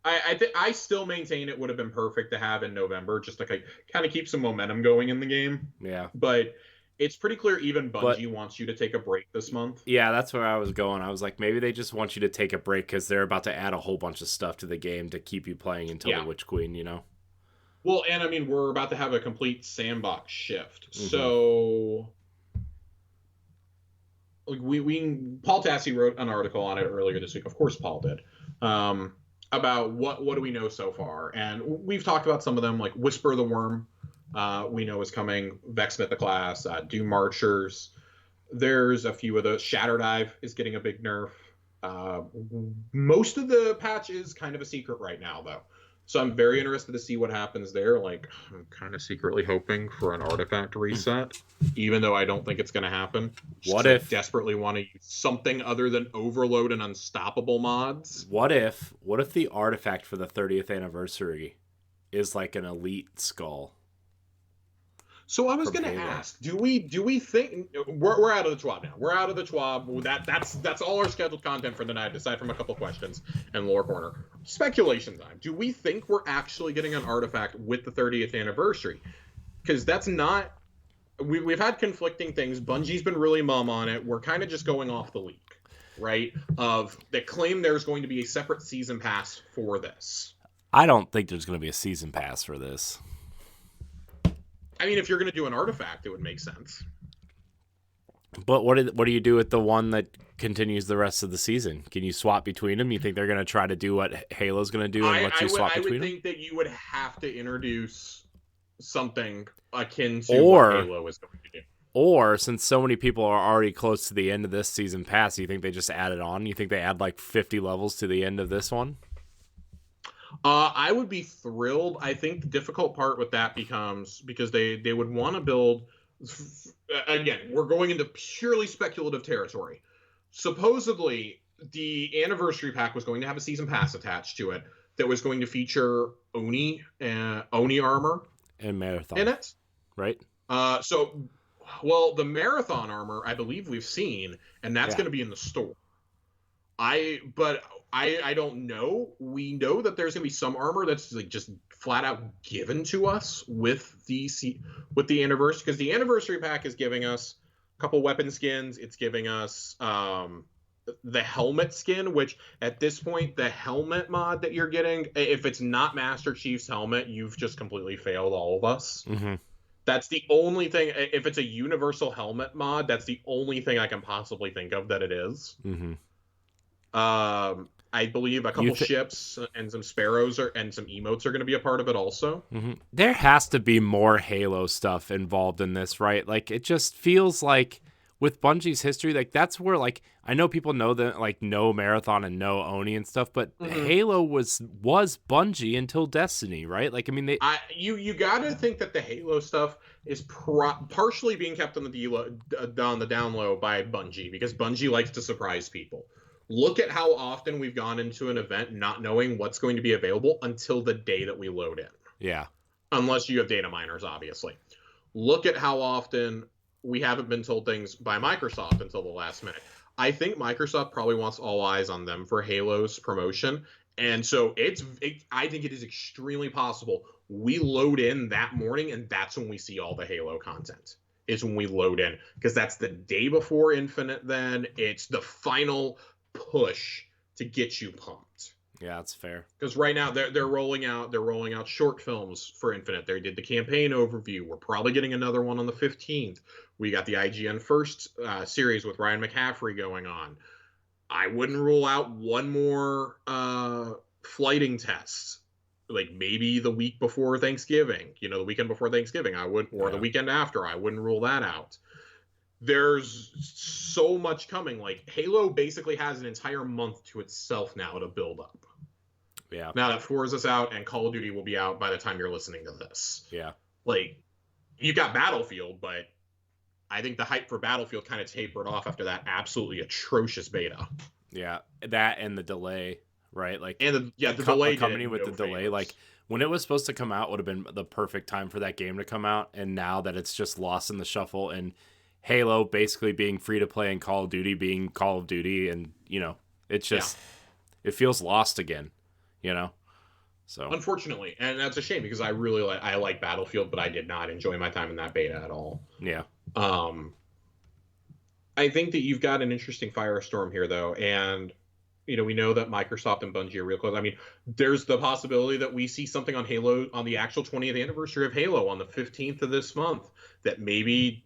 [SPEAKER 2] I still maintain it would have been perfect to have in November, just to kind of keep some momentum going in the game.
[SPEAKER 1] Yeah.
[SPEAKER 2] But it's pretty clear even Bungie wants you to take a break this month.
[SPEAKER 1] Yeah, that's where I was going. I was like, maybe they just want you to take a break because they're about to add a whole bunch of stuff to the game to keep you playing until the Witch Queen,
[SPEAKER 2] Well, and I mean, we're about to have a complete sandbox shift. Mm-hmm. So like Paul Tassi wrote an article on it earlier this week. Of course, Paul did. About what do we know so far, and we've talked about some of them, like Whisper the Worm. We know is coming. Vex Mythoclast, Doom Marchers. There's a few of those. Shatter Dive is getting a big nerf. Most of the patch is kind of a secret right now, though. So I'm very interested to see what happens there. Like, I'm kind of secretly hoping for an artifact reset, even though I don't think it's going to happen.
[SPEAKER 1] What if
[SPEAKER 2] I desperately want to use something other than Overload and Unstoppable mods?
[SPEAKER 1] What if the artifact for the 30th anniversary is like an elite skull?
[SPEAKER 2] So I was going to ask, do we think we're out of the TWAB now? We're out of the TWAB. That's all our scheduled content for the night, aside from a couple questions and lore corner. Speculation time. Do we think we're actually getting an artifact with the 30th anniversary? Because that's not. We've had conflicting things. Bungie's been really mum on it. We're kind of just going off the leak, right? Of they claim there's going to be a separate season pass for this.
[SPEAKER 1] I don't think there's going to be a season pass for this.
[SPEAKER 2] I mean, if you're going to do an artifact, it would make sense.
[SPEAKER 1] But what do you do with the one that continues the rest of the season? Can you swap between them? You think they're going to try to do what Halo's going to do and let you swap between them?
[SPEAKER 2] I would think that you would have to introduce something akin to what Halo is going to do.
[SPEAKER 1] Or, since so many people are already close to the end of this season pass, you think they just add it on? You think they add like 50 levels to the end of this one?
[SPEAKER 2] I would be thrilled. I think the difficult part with that becomes because they would want to build. Again, we're going into purely speculative territory. Supposedly, the anniversary pack was going to have a season pass attached to it that was going to feature Oni armor
[SPEAKER 1] and Marathon
[SPEAKER 2] in it,
[SPEAKER 1] right?
[SPEAKER 2] Well, the Marathon armor, I believe we've seen, and that's going to be in the store. I don't know. We know that there's going to be some armor that's like just flat out given to us with the anniversary, because the anniversary pack is giving us a couple weapon skins. It's giving us the helmet skin, which at this point, the helmet mod that you're getting, if it's not Master Chief's helmet, you've just completely failed all of us.
[SPEAKER 1] Mm-hmm.
[SPEAKER 2] That's the only thing. If it's a universal helmet mod, that's the only thing I can possibly think of that it is.
[SPEAKER 1] Mm-hmm.
[SPEAKER 2] I believe a couple ships and some sparrows and some emotes are going to be a part of it also.
[SPEAKER 1] Mm-hmm. There has to be more Halo stuff involved in this, right? Like, it just feels like with Bungie's history, like that's where, like, I know people know that, like, no Marathon and no Oni and stuff, but Halo was Bungie until Destiny, right? Like, I mean,
[SPEAKER 2] you got to think that the Halo stuff is partially being kept on the down low by Bungie, because Bungie likes to surprise people. Look at how often we've gone into an event not knowing what's going to be available until the day that we load in.
[SPEAKER 1] Yeah.
[SPEAKER 2] Unless you have data miners, obviously. Look at how often we haven't been told things by Microsoft until the last minute. I think Microsoft probably wants all eyes on them for Halo's promotion. And so I think it is extremely possible we load in that morning, and that's when we see all the Halo content. Is when we load in. Because that's the day before Infinite then. It's the final push to get you pumped.
[SPEAKER 1] Yeah, that's fair.
[SPEAKER 2] Because right now they're rolling out short films for Infinite. They did the campaign overview. We're probably getting another one on the 15th. We got the IGN First series with Ryan McCaffrey going on. I wouldn't rule out one more flighting test, like maybe the week before Thanksgiving. The weekend before Thanksgiving. The weekend after. I wouldn't rule that out. There's so much coming. Like, Halo basically has an entire month to itself now to build up.
[SPEAKER 1] Yeah.
[SPEAKER 2] Now that Forza's out and Call of Duty will be out by the time you're listening to this.
[SPEAKER 1] Yeah.
[SPEAKER 2] Like, you got Battlefield, but I think the hype for Battlefield kind of tapered off after that absolutely atrocious beta.
[SPEAKER 1] Yeah, that and the delay, right? Like,
[SPEAKER 2] and the delay
[SPEAKER 1] company with the delay,
[SPEAKER 2] favors.
[SPEAKER 1] like, when it was supposed to come out would have been the perfect time for that game to come out, and now that it's just lost in the shuffle, and Halo basically being free to play and Call of Duty being Call of Duty, and it's just it feels lost again, So
[SPEAKER 2] unfortunately, and that's a shame, because I really like Battlefield, but I did not enjoy my time in that beta at all.
[SPEAKER 1] Yeah.
[SPEAKER 2] I think that you've got an interesting firestorm here, though, and we know that Microsoft and Bungie are real close. I mean, there's the possibility that we see something on Halo on the actual 20th anniversary of Halo on the 15th of this month, that maybe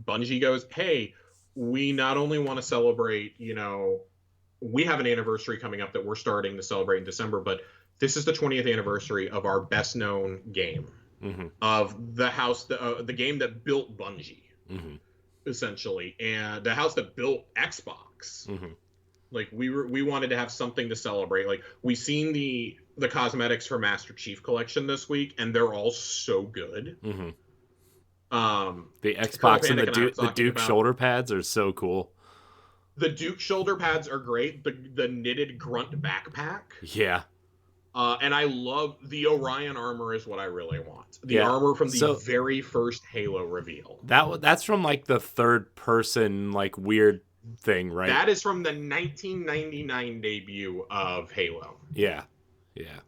[SPEAKER 2] Bungie goes, hey, we not only want to celebrate, we have an anniversary coming up that we're starting to celebrate in December, but this is the 20th anniversary of our best known game, of the game that built Bungie, essentially, and the house that built Xbox. Like we wanted to have something to celebrate. Like we've seen the cosmetics for Master Chief Collection this week, and they're all so good.
[SPEAKER 1] The Xbox and the Duke shoulder pads are so cool.
[SPEAKER 2] The Duke shoulder pads are great. The knitted grunt backpack.
[SPEAKER 1] Yeah.
[SPEAKER 2] And I love the Orion armor is what I really want. The armor from the very first Halo reveal.
[SPEAKER 1] That's from like the third person like weird thing, right?
[SPEAKER 2] That is from the 1999 debut of Halo.
[SPEAKER 1] Yeah. Yeah.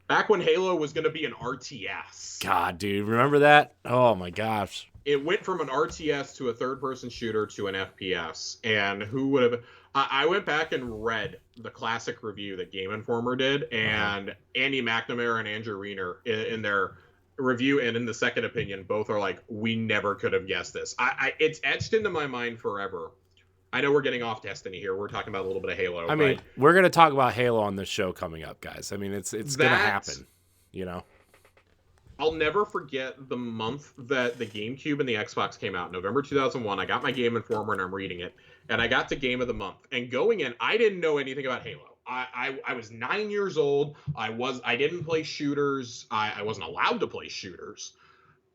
[SPEAKER 2] Back when Halo was going to be an RTS.
[SPEAKER 1] God, dude, remember that? Oh my gosh.
[SPEAKER 2] It went from an RTS to a third-person shooter to an FPS. And who would have... I went back and read the classic review that Game Informer did, and Andy McNamara and Andrew Reiner in their review and in the second opinion both are like, we never could have guessed this. It's etched into my mind forever. I know we're getting off Destiny here. We're talking about a little bit of Halo.
[SPEAKER 1] I mean, we're going to talk about Halo on this show coming up, guys. I mean, it's going to happen,
[SPEAKER 2] I'll never forget the month that the GameCube and the Xbox came out, November 2001. I got my Game Informer and I'm reading it, and I got to Game of the Month. And going in, I didn't know anything about Halo. I was 9 years old. I didn't play shooters. I wasn't allowed to play shooters.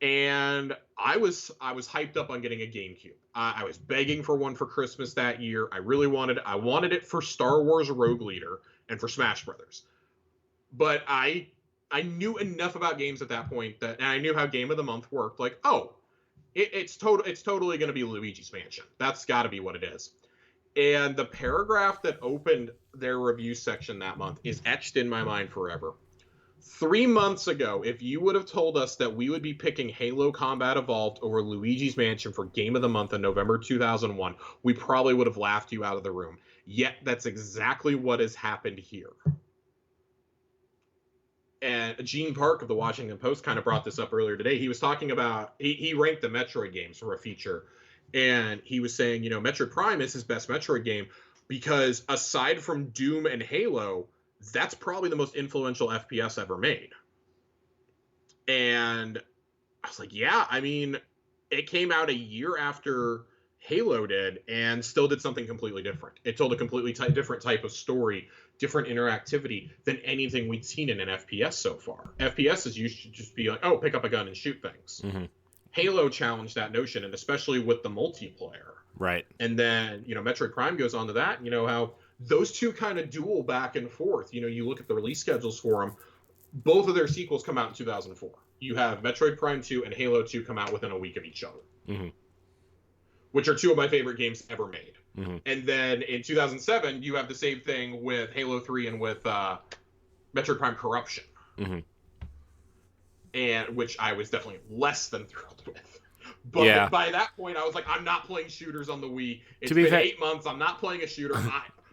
[SPEAKER 2] And I was hyped up on getting a GameCube. I was begging for one for Christmas that year. I really wanted it. I wanted it for Star Wars Rogue Leader and for Smash Brothers. But I knew enough about games at that point and I knew how Game of the Month worked. Like, it's totally going to be Luigi's Mansion. That's got to be what it is. And the paragraph that opened their review section that month is etched in my mind forever. 3 months ago, if you would have told us that we would be picking Halo Combat Evolved over Luigi's Mansion for Game of the Month in November 2001, we probably would have laughed you out of the room. Yet, that's exactly what has happened here. And Gene Park of the Washington Post kind of brought this up earlier today. He was talking about, he ranked the Metroid games for a feature. And he was saying, Metroid Prime is his best Metroid game because aside from Doom and Halo, that's probably the most influential FPS ever made. And I was like, yeah, I mean, it came out a year after Halo did and still did something completely different. It told a completely different type of story, different interactivity than anything we'd seen in an FPS so far. FPSs used to just be like, pick up a gun and shoot things. Halo challenged that notion, and especially with the multiplayer.
[SPEAKER 1] Right.
[SPEAKER 2] And then, Metroid Prime goes on to that, how those two kind of duel back and forth. You look at the release schedules for them. Both of their sequels come out in 2004. You have Metroid Prime 2 and Halo 2 come out within a week of each other, which are two of my favorite games ever made. And then in 2007, you have the same thing with Halo 3 and with Metroid Prime Corruption, and which I was definitely less than thrilled with. But by that point, I was like, I'm not playing shooters on the Wii. It's been 8 months. I'm not playing a shooter.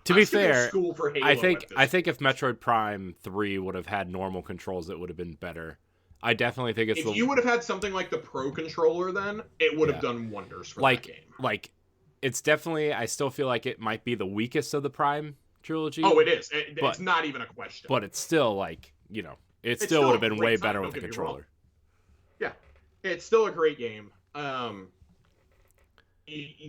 [SPEAKER 1] To be fair,
[SPEAKER 2] school for Halo
[SPEAKER 1] I think if Metroid Prime 3 would have had normal controls, it would have been better. I definitely think it's...
[SPEAKER 2] If you would have had something like the Pro Controller then, it would have done wonders for that game.
[SPEAKER 1] Like, it's definitely... I still feel like it might be the weakest of the Prime trilogy.
[SPEAKER 2] Oh, it is. It's not even a question.
[SPEAKER 1] But it's still, like, it still would have been way better with the controller.
[SPEAKER 2] Yeah. It's still a great game.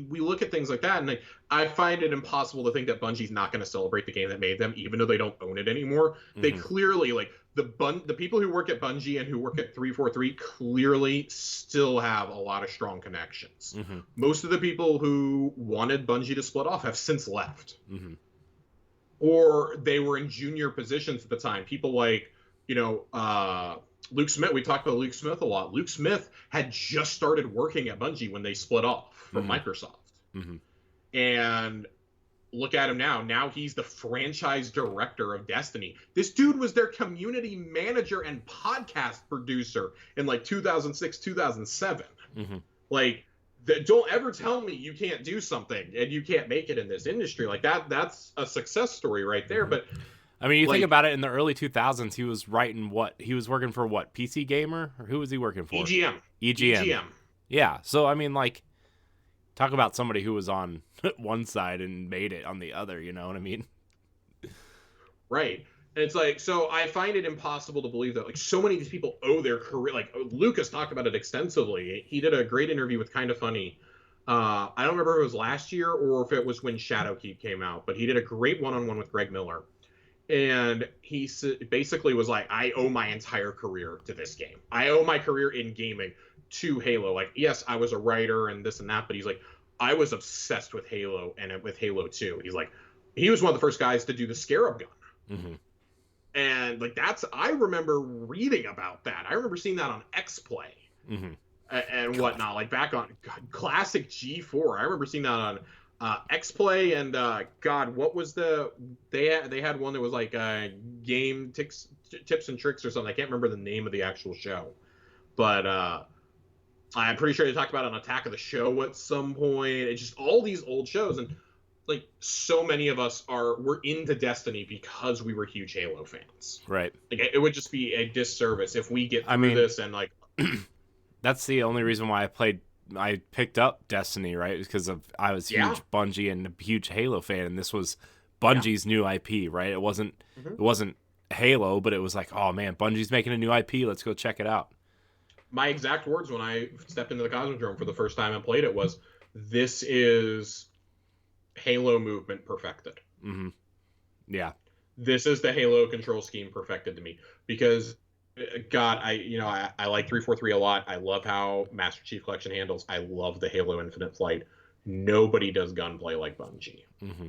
[SPEAKER 2] We look at things like that, and I find it impossible to think that Bungie's not going to celebrate the game that made them, even though they don't own it anymore. They clearly, like, the people who work at Bungie and who work at 343 clearly still have a lot of strong connections. Most of the people who wanted Bungie to split off have since left. Or they were in junior positions at the time. People like, Luke Smith. We talked about Luke Smith a lot. Luke Smith had just started working at Bungie when they split off from Microsoft. And look at him now. Now he's the franchise director of Destiny. This dude was their community manager and podcast producer in like 2006, 2007. Like, don't ever tell me you can't do something and you can't make it in this industry. Like, that's a success story right there. But
[SPEAKER 1] I mean, you think about it, in the early 2000s, he was writing he was working for what? PC Gamer? Or who was he working for?
[SPEAKER 2] EGM.
[SPEAKER 1] Yeah. So, I mean, like, Talk about somebody who was on one side and made it on the other, you know what I mean?
[SPEAKER 2] Right. And it's like, so I find it impossible to believe that like so many of these people owe their career. Like Lucas talked about it extensively. He did a great interview with Kinda Funny. I don't remember if it was last year or if it was when Shadowkeep came out, but he did a great one-on-one with Greg Miller. And he basically was like, I owe my entire career to this game. I owe my career in gaming to Halo. Like, yes, I was a writer and this and that, but he's like, I was obsessed with Halo and with Halo 2. He's like, he was one of the first guys to do the Scarab gun.
[SPEAKER 1] Mm-hmm.
[SPEAKER 2] And like, I remember reading about that. I remember seeing that on X-Play and whatnot, like back on classic G4. I remember seeing that on X-Play and God, what was they had one that was like game tips and tricks or something. I can't remember the name of the actual show, but I'm pretty sure they talked about an Attack of the Show at some point. It's just all these old shows, and like so many of us we're into Destiny because we were huge Halo fans.
[SPEAKER 1] Right.
[SPEAKER 2] Like it would just be a disservice if we get through this and like.
[SPEAKER 1] That's the only reason why I picked up Destiny, right? Because I was huge Bungie and a huge Halo fan, and this was Bungie's new IP, right? It wasn't Halo, but it was like, oh man, Bungie's making a new IP. Let's go check it out.
[SPEAKER 2] My exact words when I stepped into the Cosmodrome for the first time and played it was, "This is Halo movement perfected."
[SPEAKER 1] Mm-hmm. Yeah.
[SPEAKER 2] This is the Halo control scheme perfected to me because. God, I like 343 a lot. I love how Master Chief Collection handles. I love the Halo Infinite Flight. Nobody does gunplay like Bungie.
[SPEAKER 1] Mm-hmm.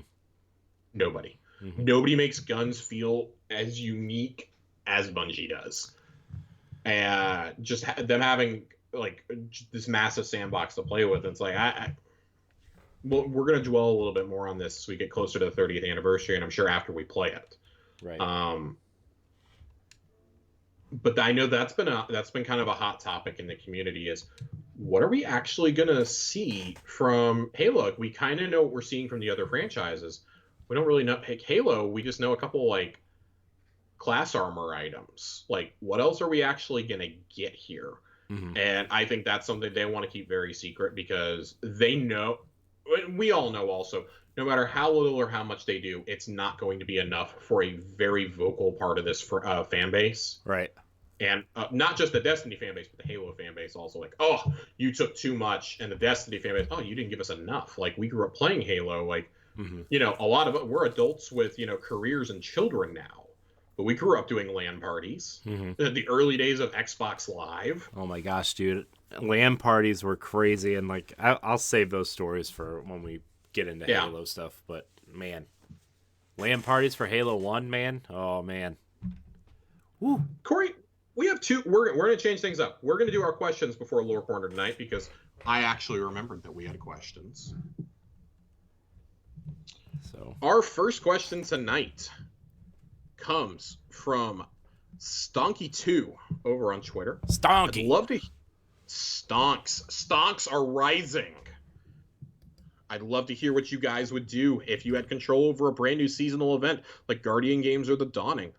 [SPEAKER 2] Nobody.
[SPEAKER 1] Mm-hmm.
[SPEAKER 2] Nobody makes guns feel as unique as Bungie does. And just them having like this massive sandbox to play with. It's like well, we're gonna dwell a little bit more on this as we get closer to the 30th anniversary, and I'm sure after we play it.
[SPEAKER 1] Right.
[SPEAKER 2] But I know that's been kind of a hot topic in the community is what are we actually going to see from Halo? Like, we kind of know what we're seeing from the other franchises. We don't really know. Like, Halo, we just know a couple like class armor items. Like, what else are we actually going to get here?
[SPEAKER 1] Mm-hmm.
[SPEAKER 2] And I think that's something they want to keep very secret because they know, we all know also, no matter how little or how much they do, it's not going to be enough for a very vocal part of this fan base.
[SPEAKER 1] Right.
[SPEAKER 2] And not just the Destiny fan base, but the Halo fan base also. Like, oh, you took too much. And the Destiny fan base, oh, you didn't give us enough. Like, we grew up playing Halo. Like, a lot of it, we're adults with, careers and children now. But we grew up doing LAN parties. Mm-hmm. The early days of Xbox Live.
[SPEAKER 1] Oh, my gosh, dude. LAN parties were crazy. And, like, I'll save those stories for when we get into Halo stuff, but man, LAN parties for Halo 1, man. Oh man.
[SPEAKER 2] Woo. Corey, we have two. We're going to change things up. We're going to do our questions before Lore Corner tonight because I actually remembered that we had questions. So our first question tonight comes from Stonky2 over on Twitter.
[SPEAKER 1] Stonky.
[SPEAKER 2] I'd love to. Stonks are rising. I'd love to hear what you guys would do if you had control over a brand new seasonal event like Guardian Games or The Dawning.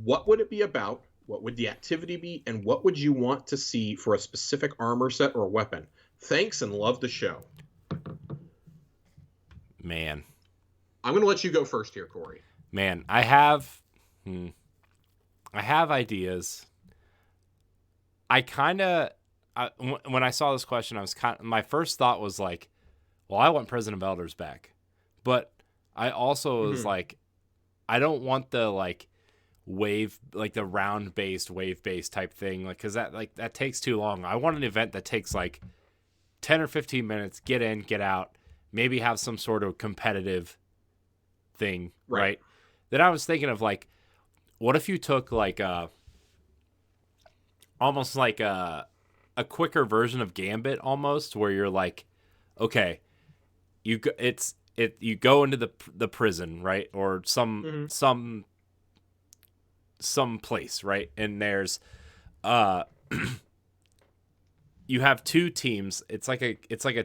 [SPEAKER 2] What would it be about? What would the activity be? And what would you want to see for a specific armor set or weapon? Thanks and love the show.
[SPEAKER 1] Man.
[SPEAKER 2] I'm going to let you go first here, Corey.
[SPEAKER 1] Man, I have ideas. When I saw this question, my first thought was like, well, I want Prison of Elders back, but I also was like, I don't want the like wave, like the round based wave based type thing. Like, cause that takes too long. I want an event that takes like 10 or 15 minutes, get in, get out, maybe have some sort of competitive thing. Right. Then I was thinking of like, what if you took like almost like a quicker version of Gambit almost, where you're like, okay, you go into the prison, right, or some place, right, and there's you have two teams. It's like a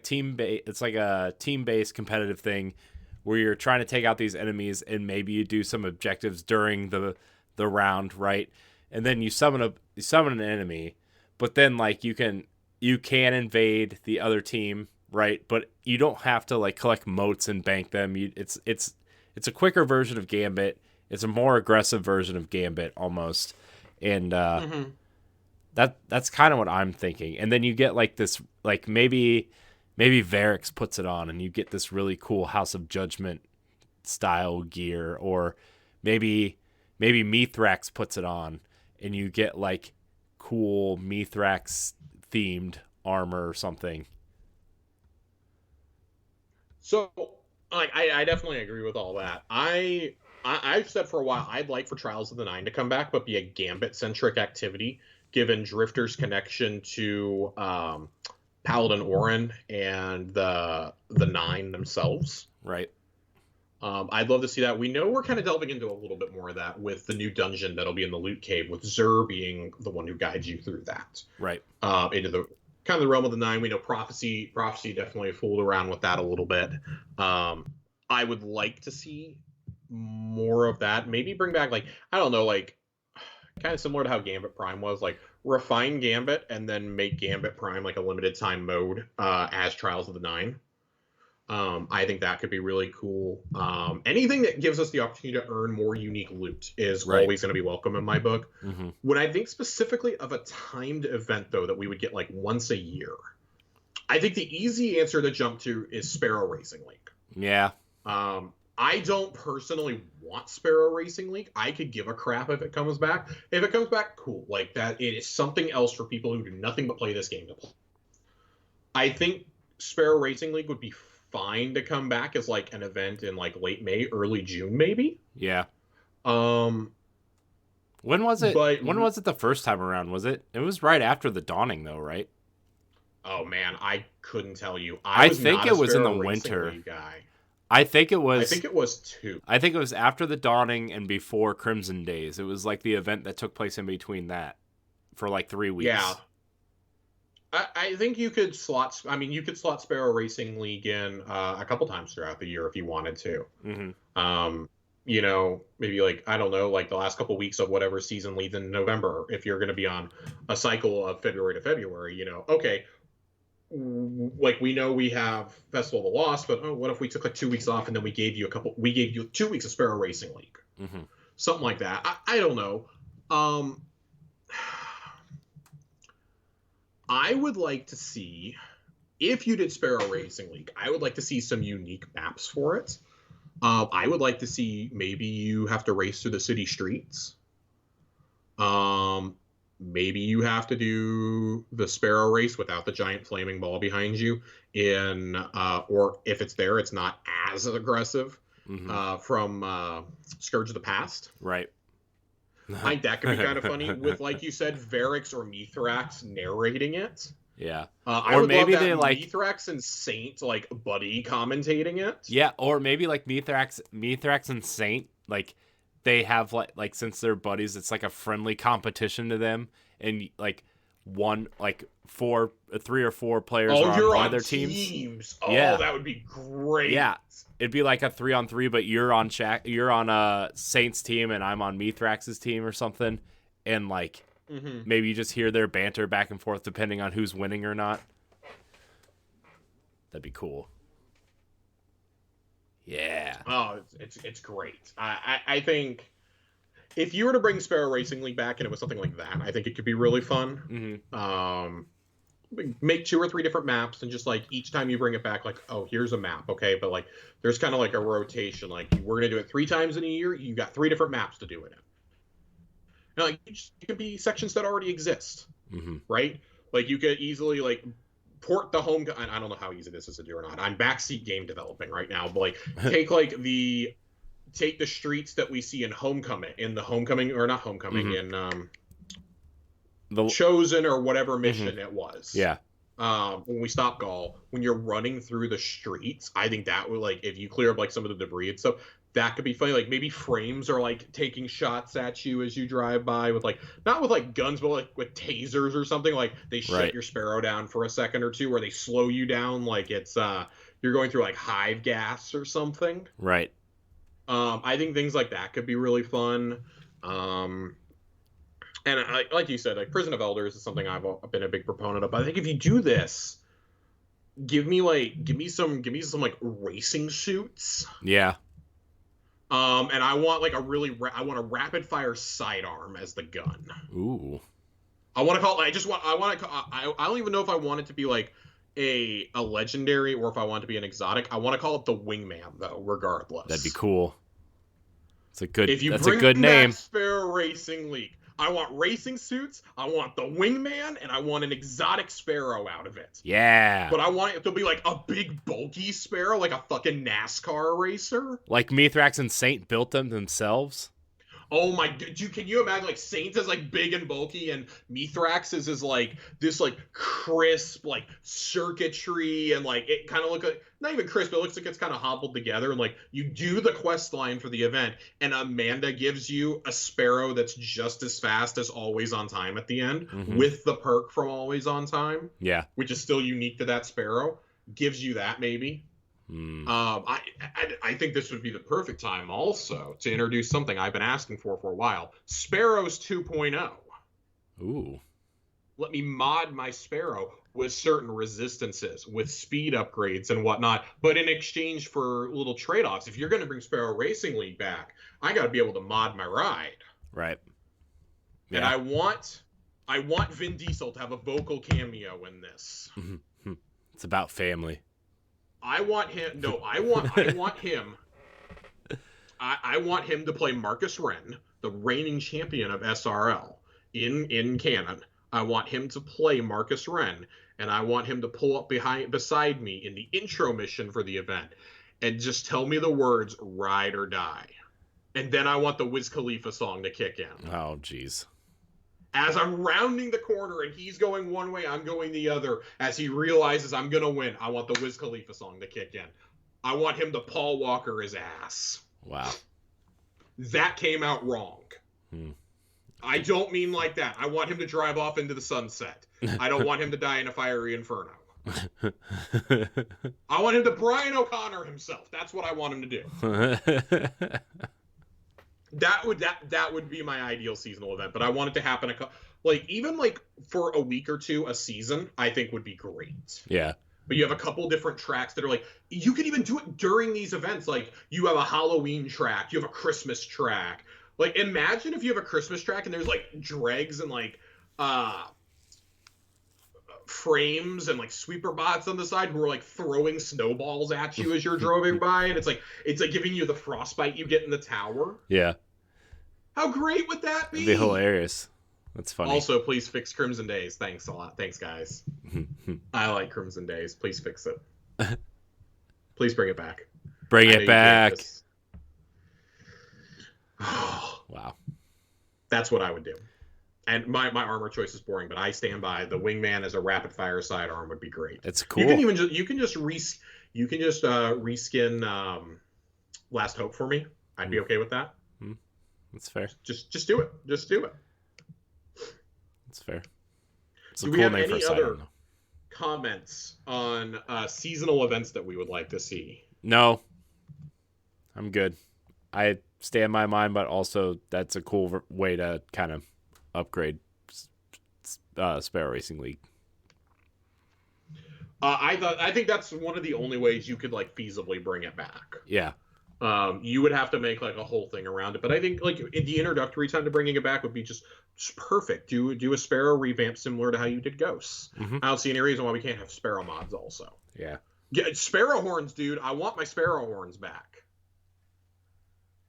[SPEAKER 1] team-based competitive thing where you're trying to take out these enemies, and maybe you do some objectives during the round, right, and then you summon an enemy, but then like you can invade the other team right? But you don't have to like collect motes and bank them. It's a quicker version of Gambit. It's a more aggressive version of Gambit almost, and that's kind of what I'm thinking. And then you get like this, like maybe Varix puts it on, and you get this really cool House of Judgment style gear, or maybe Mithrax puts it on, and you get like cool Mithrax themed armor or something.
[SPEAKER 2] So, like, I definitely agree with all that. I've said for a while I'd like for Trials of the Nine to come back, but be a Gambit-centric activity, given Drifter's connection to Paladin Orin and the Nine themselves.
[SPEAKER 1] Right.
[SPEAKER 2] I'd love to see that. We know we're kind of delving into a little bit more of that with the new dungeon that'll be in the Loot Cave, with Zur being the one who guides you through that.
[SPEAKER 1] Right.
[SPEAKER 2] Into the kind of the realm of the Nine. We know Prophecy definitely fooled around with that a little bit. I would like to see more of that. Maybe bring back, like, I don't know, like, kind of similar to how Gambit Prime was, like, refine Gambit and then make Gambit Prime like a limited time mode as Trials of the Nine. I think that could be really cool. Anything that gives us the opportunity to earn more unique loot is always going to be welcome in my book.
[SPEAKER 1] Mm-hmm.
[SPEAKER 2] When I think specifically of a timed event, though, that we would get like once a year, I think the easy answer to jump to is Sparrow Racing League.
[SPEAKER 1] Yeah.
[SPEAKER 2] I don't personally want Sparrow Racing League. I could give a crap if it comes back. If it comes back, cool. Like, that, it is something else for people who do nothing but play this game to play. I think Sparrow Racing League would be fine to come back as like an event in like late May, early June, maybe.
[SPEAKER 1] Yeah.
[SPEAKER 2] When
[SPEAKER 1] was it? When was it the first time around? Was it? It was right after the Dawning, though, right?
[SPEAKER 2] Oh man, I couldn't tell you.
[SPEAKER 1] I think it was in the winter.
[SPEAKER 2] Guy.
[SPEAKER 1] I think it was.
[SPEAKER 2] I think it was too.
[SPEAKER 1] I think it was after the Dawning and before Crimson Days. It was like the event that took place in between that for like 3 weeks.
[SPEAKER 2] Yeah. I think you could slot. I mean, you could slot Sparrow Racing League in a couple times throughout the year if you wanted to.
[SPEAKER 1] Mm-hmm.
[SPEAKER 2] You know, maybe like, I don't know, like the last couple weeks of whatever season leads in November. If you're going to be on a cycle of February to February, you know, okay. Like, we know we have Festival of the Lost, but what if we took like 2 weeks off and then we gave you 2 weeks of Sparrow Racing League, something like that. I don't know. I would like to see, if you did Sparrow Racing League, I would like to see some unique maps for it. I would like to see, maybe you have to race through the city streets. Maybe you have to do the Sparrow race without the giant flaming ball behind you or if it's there, it's not as aggressive from Scourge of the Past.
[SPEAKER 1] Right.
[SPEAKER 2] I think that could be kind of funny with, like you said, Varix or Mithrax narrating it.
[SPEAKER 1] Yeah.
[SPEAKER 2] Or maybe they like Mithrax and Saint like buddy commentating it.
[SPEAKER 1] Yeah, or maybe like Mithrax and Saint, like they have like since they're buddies, it's like a friendly competition to them, and like three or four players are on one of their teams.
[SPEAKER 2] Oh, yeah, that would be great.
[SPEAKER 1] Yeah, it'd be like a 3-on-3, but you're on Saint's team and I'm on Mithrax's team or something, and like maybe you just hear their banter back and forth depending on who's winning or not. That'd be cool. Yeah.
[SPEAKER 2] Oh, it's great. I think if you were to bring Sparrow Racing League back and it was something like that, I think it could be really fun. Make 2 or 3 different maps, and just like each time you bring it back, like, oh, here's a map, okay, but like there's kind of like a rotation. Like, we're gonna do it 3 times in a year. You got 3 different maps to do it in. And like, it could be sections that already exist, right? Like, you could easily like port the home. I don't know how easy this is to do or not. I'm backseat game developing right now, but like take the streets that we see in Homecoming, in the Chosen or whatever mission it was.
[SPEAKER 1] Yeah.
[SPEAKER 2] When we stop Gaul, when you're running through the streets, I think that would, like, if you clear up like some of the debris and stuff, that could be funny. Like, maybe frames are like taking shots at you as you drive by with like, not with like guns, but like with tasers or something. Like, they shut your Sparrow down for a second or two, or they slow you down like it's you're going through like hive gas or something.
[SPEAKER 1] Right.
[SPEAKER 2] I think things like that could be really fun. And like you said, like Prison of Elders is something I've been a big proponent of. But I think if you do this, give me some like racing suits.
[SPEAKER 1] Yeah.
[SPEAKER 2] And I want like I want a rapid fire sidearm as the gun.
[SPEAKER 1] Ooh.
[SPEAKER 2] I want to call it. I don't even know if I want it to be like a legendary or if I want it to be an exotic. I want to call it the Wingman though, regardless.
[SPEAKER 1] That'd be cool. It's a good.
[SPEAKER 2] If you
[SPEAKER 1] that's
[SPEAKER 2] bring
[SPEAKER 1] a good name.
[SPEAKER 2] back Sparrow Racing League, I want racing suits. I want the Wingman, and I want an exotic Sparrow out of it.
[SPEAKER 1] Yeah.
[SPEAKER 2] But I want it to be like a big bulky Sparrow, like a fucking NASCAR racer.
[SPEAKER 1] Like Mithrax and Saint built them themselves.
[SPEAKER 2] Oh my god, can you imagine like Saint is like big and bulky and Mithrax is like this like crisp like circuitry and like it kind of looks like not even crisp, but it looks like it's kind of hobbled together and like you do the quest line for the event and Amanda gives you a Sparrow that's just as fast as Always on Time at the end with the perk from Always on Time.
[SPEAKER 1] Yeah.
[SPEAKER 2] Which is still unique to that Sparrow. Gives you that maybe. I think this would be the perfect time also to introduce something I've been asking for a while. Sparrows 2.0.
[SPEAKER 1] Ooh.
[SPEAKER 2] Let me mod my Sparrow with certain resistances, with speed upgrades and whatnot, but in exchange for little trade-offs. If you're going to bring Sparrow Racing League back, I got to be able to mod my ride.
[SPEAKER 1] Right. Yeah.
[SPEAKER 2] And I want Vin Diesel to have a vocal cameo in this.
[SPEAKER 1] It's about family.
[SPEAKER 2] I want him. No, I want him. I want him to play Marcus Wren, the reigning champion of SRL in canon. I want him to play Marcus Wren, and I want him to pull up beside me in the intro mission for the event, and just tell me the words "ride or die," and then I want the Wiz Khalifa song to kick in.
[SPEAKER 1] Oh, jeez.
[SPEAKER 2] As I'm rounding the corner and he's going one way, I'm going the other. As he realizes I'm going to win, I want the Wiz Khalifa song to kick in. I want him to Paul Walker his ass.
[SPEAKER 1] Wow.
[SPEAKER 2] That came out wrong. I don't mean like that. I want him to drive off into the sunset. I don't want him to die in a fiery inferno. I want him to Brian O'Connor himself. That's what I want him to do. That would be my ideal seasonal event, but I want it to happen even for a week or two a season. I think would be great.
[SPEAKER 1] Yeah.
[SPEAKER 2] But you have a couple different tracks that are like you can even do it during these events. Like you have a Halloween track, you have a Christmas track. Like imagine if you have a Christmas track and there's like dregs and like frames and like sweeper bots on the side who are like throwing snowballs at you as you're driving by, and it's like giving you the frostbite you get in the tower.
[SPEAKER 1] Yeah.
[SPEAKER 2] How great would that be?
[SPEAKER 1] It'd be hilarious. That's funny.
[SPEAKER 2] Also, please fix Crimson Days. Thanks a lot. Thanks, guys. I like Crimson Days. Please fix it. Please bring it back.
[SPEAKER 1] Bring it back. Wow.
[SPEAKER 2] That's what I would do. And my armor choice is boring, but I stand by the Wingman as a rapid fire sidearm would be great.
[SPEAKER 1] It's cool.
[SPEAKER 2] You can just reskin Last Hope for me. I'd be okay with that.
[SPEAKER 1] That's fair.
[SPEAKER 2] Just do it. Just do it.
[SPEAKER 1] That's fair. It's
[SPEAKER 2] do we have any other comments on seasonal events that we would like to see?
[SPEAKER 1] No. I'm good. I stand by mine, but also that's a cool way to kind of upgrade Sparrow Racing League.
[SPEAKER 2] I think that's one of the only ways you could like feasibly bring it back.
[SPEAKER 1] Yeah.
[SPEAKER 2] You would have to make like a whole thing around it, but I think like the introductory time to bringing it back would be just perfect. Do a Sparrow revamp similar to how you did Ghosts. I don't see any reason why we can't have Sparrow mods also.
[SPEAKER 1] Yeah.
[SPEAKER 2] Sparrow horns, dude. I want my Sparrow horns back.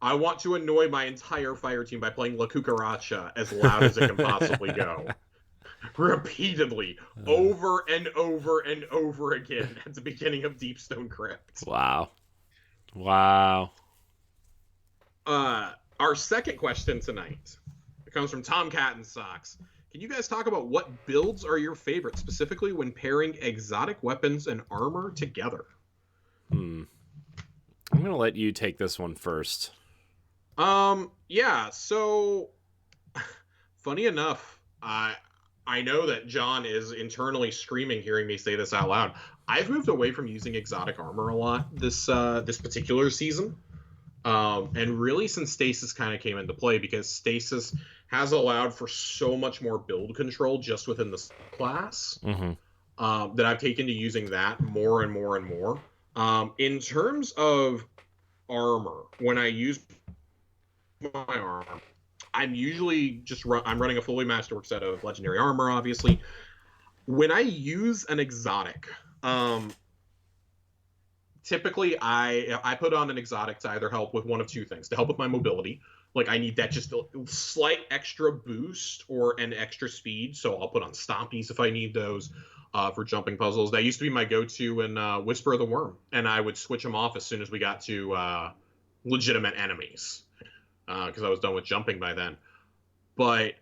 [SPEAKER 2] I want to annoy my entire fire team by playing La Cucaracha as loud as it can possibly go. Repeatedly, over and over and over again at the beginning of Deepstone Crypt.
[SPEAKER 1] Wow.
[SPEAKER 2] Our second question tonight comes from Tom Cat and Socks. Can you guys talk about what builds are your favorite, specifically when pairing exotic weapons and armor together?
[SPEAKER 1] I'm going to let you take this one first.
[SPEAKER 2] Yeah, so funny enough, I know that John is internally screaming hearing me say this out loud. I've moved away from using exotic armor a lot this particular season. And really since Stasis kind of came into play, because Stasis has allowed for so much more build control just within the class. that I've taken to using that more and more and more. In terms of armor, when I use my armor, I'm usually I'm running a fully masterwork set of legendary armor, obviously. When I use an exotic, typically I put on an exotic to either help with one of two things: to help with my mobility, like I need that just a slight extra boost or an extra speed, so I'll put on stompies if I need those. For jumping puzzles, that used to be my go-to in Whisper of the Worm, and I would switch them off as soon as we got to legitimate enemies, because I was done with jumping by then. But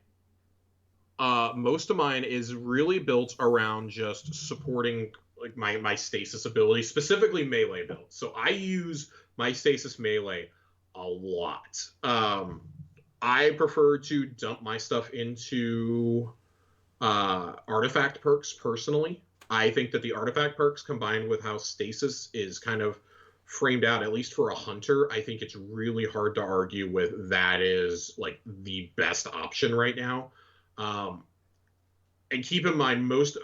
[SPEAKER 2] most of mine is really built around just supporting like my stasis ability, specifically melee builds. So I use my stasis melee a lot. I prefer to dump my stuff into artifact perks personally. I think that the artifact perks combined with how stasis is kind of framed out, at least for a hunter, I think it's really hard to argue with that is like the best option right now. And keep in mind, most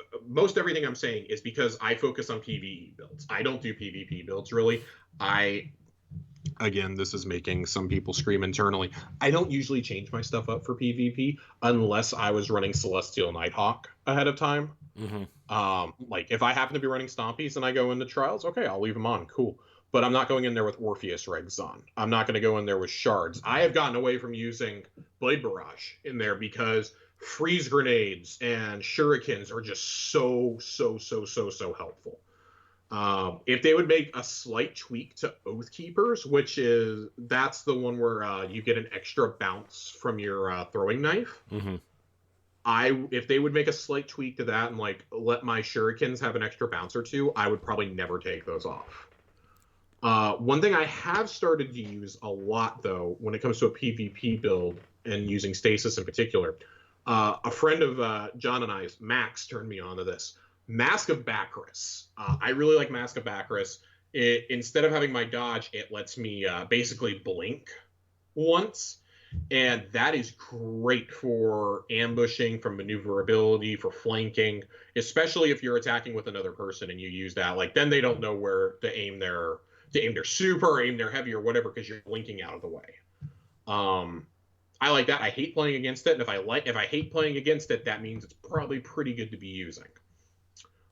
[SPEAKER 2] everything I'm saying is because I focus on PvE builds. I don't do PvP builds really. Again, this is making some people scream internally. I don't usually change my stuff up for PvP unless I was running Celestial Nighthawk ahead of time. Like if I happen to be running Stompies and I go into Trials, okay, I'll leave them on, cool. But I'm not going in there with Orpheus Regs on. I'm not going to go in there with Shards. I have gotten away from using Blade Barrage in there because freeze grenades and shurikens are just so helpful. If they would make a slight tweak to Oath Keepers, that's the one where you get an extra bounce from your throwing knife. If they would make a slight tweak to that and like let my shurikens have an extra bounce or two, I would probably never take those off. One thing I have started to use a lot though, when it comes to a PvP build and using stasis in particular, a friend of John and I's, Max, turned me on to this. Mask of Bacchus. I really like Mask of Bacchus. Instead of having my dodge, it lets me basically blink once. And that is great for ambushing, for maneuverability, for flanking, especially if you're attacking with another person and you use that. Like, then they don't know where to aim their super or aim their heavy or whatever because you're blinking out of the way. I like that. I hate playing against it, and if I hate playing against it, that means it's probably pretty good to be using.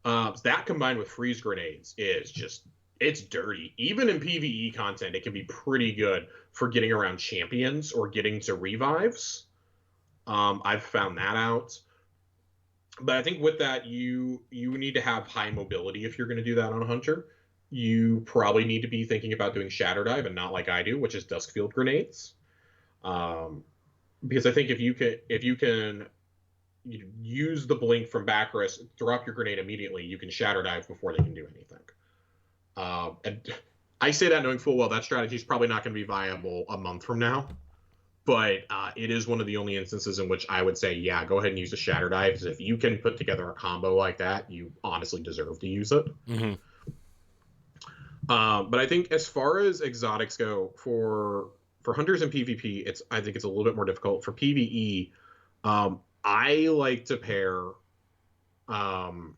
[SPEAKER 2] That combined with freeze grenades is just, it's dirty. Even in PvE content, it can be pretty good for getting around champions or getting to revives. I've found that out. But I think with that, you need to have high mobility if you're going to do that on a hunter. You probably need to be thinking about doing Shatter Dive and not like I do, which is Duskfield grenades. Because I think if you can use the blink from Bacchus, drop your grenade immediately, you can Shatter Dive before they can do anything. And I say that knowing full well that strategy is probably not going to be viable a month from now. But it is one of the only instances in which I would say, yeah, go ahead and use the Shatter Dive. Because if you can put together a combo like that, you honestly deserve to use it. But I think as far as exotics go, for hunters and PvP, I think it's a little bit more difficult. For PvE, I like to pair. I've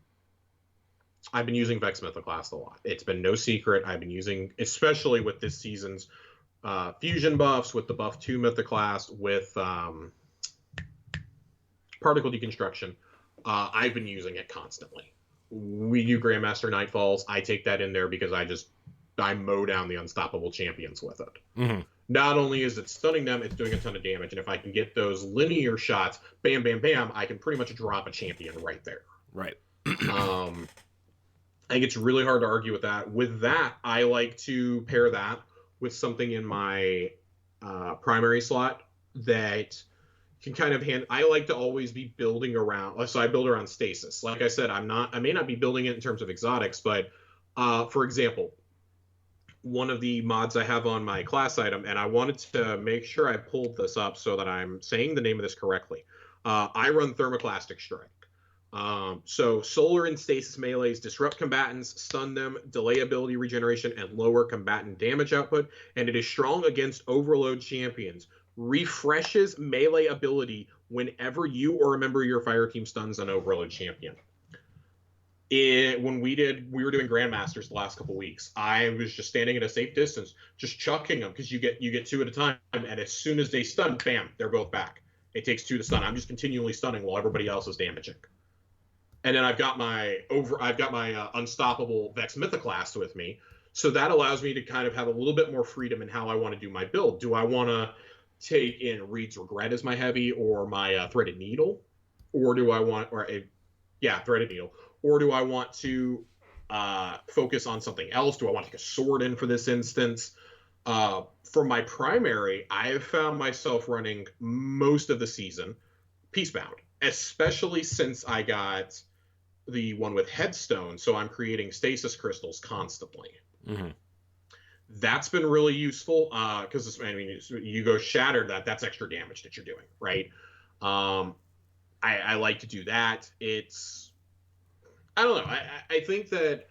[SPEAKER 2] been using Vex Mythoclast a lot. It's been no secret. I've been using, especially with this season's fusion buffs, with the buff 2 Mythoclast, with particle deconstruction. I've been using it constantly. We do Grandmaster Nightfalls. I take that in there because I mow down the unstoppable champions with it. Not only is it stunning them, it's doing a ton of damage. And if I can get those linear shots, bam, bam, bam, I can pretty much drop a champion right there.
[SPEAKER 1] Right.
[SPEAKER 2] I think it's really hard to argue with that. With that, I like to pair that with something in my primary slot that can kind of I like to always be building around. So I build around stasis. Like I said, I may not be building it in terms of exotics, but for example, one of the mods I have on my class item, and I wanted to make sure I pulled this up so that I'm saying the name of this correctly. I run Thermoclastic Strike. So solar and stasis melees disrupt combatants, stun them, delay ability regeneration, and lower combatant damage output, and it is strong against overload champions. Refreshes melee ability whenever you or a member of your fire team stuns an overload champion. when we were doing Grandmasters the last couple weeks, I was just standing at a safe distance, just chucking them, because you get 2 at a time, and as soon as they stun, bam, they're both back. It takes 2 to stun. I'm just continually stunning while everybody else is damaging. And then I've got my unstoppable Vex Mythoclast with me, so that allows me to kind of have a little bit more freedom in how I want to do my build. Do I want to take in Reed's Regret as my heavy, or my Threaded Needle, or do I want Threaded Needle, or do I want to focus on something else? Do I want to take a sword in for this instance? For my primary, I have found myself running most of the season Peacebound, especially since I got the one with Headstone, so I'm creating stasis crystals constantly.
[SPEAKER 1] Mm-hmm.
[SPEAKER 2] That's been really useful, because you go Shattered, that's extra damage that you're doing, right? I like to do that. I don't know. I think that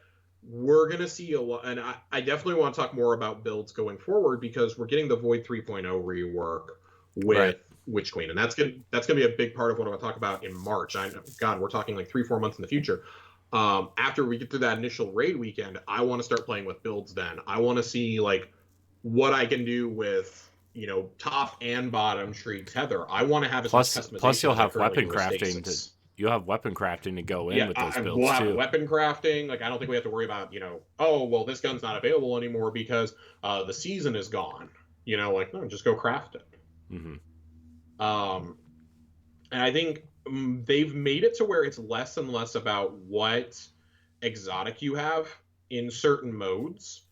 [SPEAKER 2] we're going to see a lot, and I definitely want to talk more about builds going forward, because we're getting the Void 3.0 rework with Witch Queen, and that's gonna be a big part of what I'm going to talk about in March. We're talking like 3-4 months in the future. After we get through that initial raid weekend, I want to start playing with builds then. I want to see like what I can do with, top and bottom tree tether. I want to have as much customization.
[SPEAKER 1] Plus you'll have weapon crafting you'll have weapon crafting to go in with those builds,
[SPEAKER 2] we'll have
[SPEAKER 1] too.
[SPEAKER 2] Weapon crafting. Like, I don't think we have to worry about, this gun's not available anymore because the season is gone. No, just go craft it.
[SPEAKER 1] Mm-hmm.
[SPEAKER 2] And I think they've made it to where it's less and less about what exotic you have in certain modes.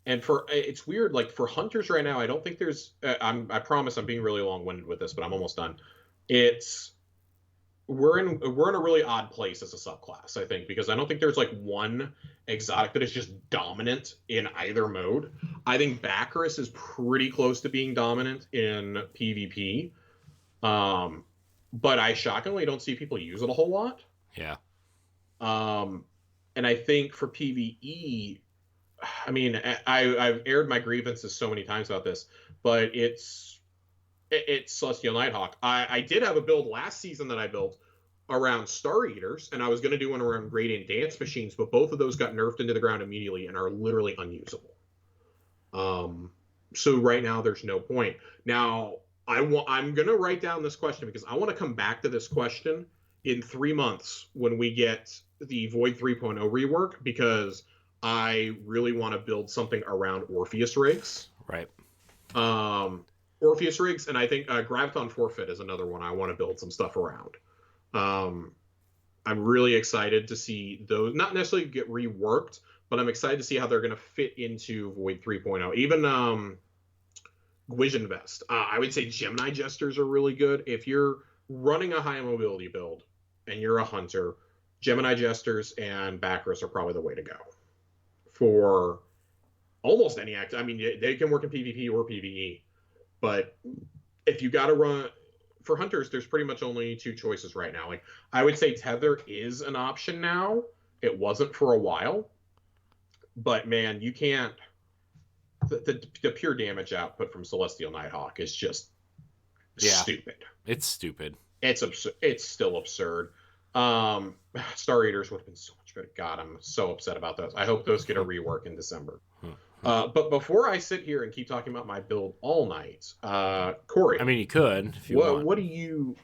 [SPEAKER 2] And it's weird, like for hunters right now, I don't think there's, I promise I'm being really long-winded with this, but I'm almost done. We're in a really odd place as a subclass, I think, because I don't think there's like one exotic that is just dominant in either mode. I think Bacchus is pretty close to being dominant in PvP. But I shockingly don't see people use it a whole lot.
[SPEAKER 1] Yeah.
[SPEAKER 2] And I think for PvE, I've aired my grievances so many times about this, but it's Celestial Nighthawk. I did have a build last season that I built around Star Eaters, and I was going to do one around Radiant Dance Machines, but both of those got nerfed into the ground immediately and are literally unusable. So right now there's no point. Now I'm going to write down this question because I want to come back to this question in 3 months when we get the Void 3.0 rework, because I really want to build something around Orpheus rigs.
[SPEAKER 1] Right.
[SPEAKER 2] Orpheus rigs, and I think Graviton Forfeit is another one I want to build some stuff around. I'm really excited to see those, not necessarily get reworked, but I'm excited to see how they're going to fit into Void 3.0. Even Vision Vest. I would say Gemini Jesters are really good. If you're running a high mobility build and you're a hunter, Gemini Jesters and Bacchus are probably the way to go for almost any act. I mean, they can work in PvP or PvE, but if you got to run for hunters, there's pretty much only 2 choices right now. Like, I would say Tether is an option now. It wasn't for a while, but man, you can't. The pure damage output from Celestial Nighthawk is just stupid.
[SPEAKER 1] It's stupid.
[SPEAKER 2] It's absurd. It's still absurd. Star Eaters would have been so much better. God, I'm so upset about those. I hope those get a rework in December. But before I sit here and keep talking about my build all night, Corey.
[SPEAKER 1] I mean, you could if you want.
[SPEAKER 2] What do you?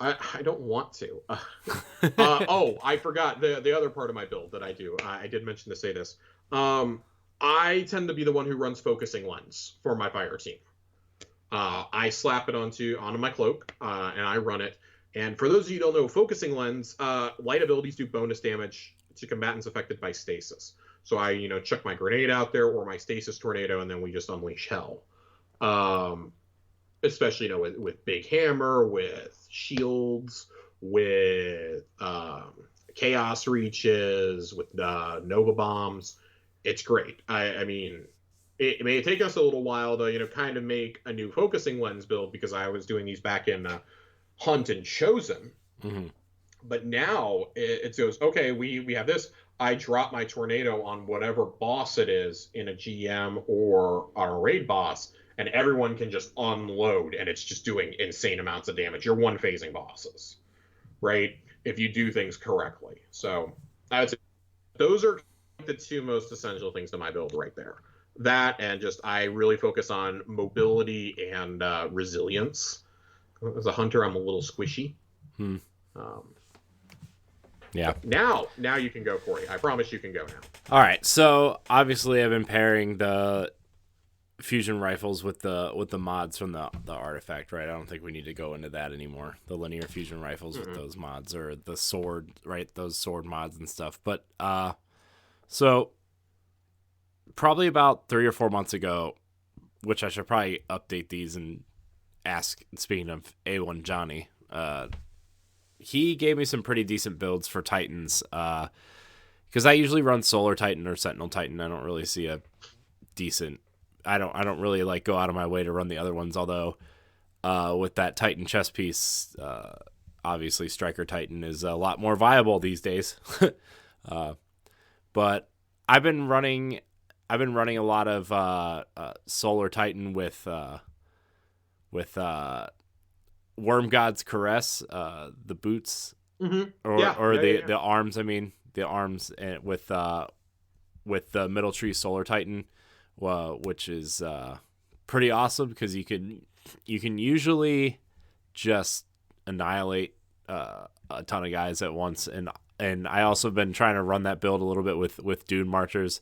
[SPEAKER 2] I don't want to. I forgot the other part of my build that I do. I did mention to say this. I tend to be the one who runs Focusing Lens for my fire team. I slap it onto my cloak, and I run it. And for those of you who don't know, Focusing Lens, light abilities do bonus damage to combatants affected by stasis. So I, chuck my grenade out there or my stasis tornado, and then we just unleash hell. Especially, with Big Hammer, with shields, with chaos reaches, with Nova bombs. It's great. I mean, it may take us a little while to, kind of make a new Focusing Lens build, because I was doing these back in Hunt and Chosen.
[SPEAKER 1] Mm-hmm.
[SPEAKER 2] But now it goes, okay, we have this. I drop my tornado on whatever boss it is in a GM or on a raid boss, and everyone can just unload, and it's just doing insane amounts of damage. You're one-phasing bosses, right? If you do things correctly. So I would say those are the two most essential things to my build right there. That and just I really focus on mobility and resilience. As a hunter, I'm a little squishy.
[SPEAKER 1] Hmm.
[SPEAKER 2] Um,
[SPEAKER 1] Yeah.
[SPEAKER 2] now you can go, Corey. I promise you can go now.
[SPEAKER 1] All right. So obviously, I've been pairing the fusion rifles with the mods from the artifact, right? I don't think we need to go into that anymore. The linear fusion rifles with those mods, or the sword, right? Those sword mods and stuff. But so probably about 3 or 4 months ago, which I should probably update these and ask. Speaking of A1 Johnny, he gave me some pretty decent builds for Titans. Because I usually run Solar Titan or Sentinel Titan. I don't really see a decent. I don't really like go out of my way to run the other ones. Although, with that Titan chess piece, obviously Striker Titan is a lot more viable these days. But I've been running a lot of Solar Titan with Worm God's Caress, the boots, the arms. I mean, the arms with the Middle Tree Solar Titan, which is pretty awesome because you can usually just annihilate a ton of guys at once, and I also been trying to run that build a little bit with Dune Marchers,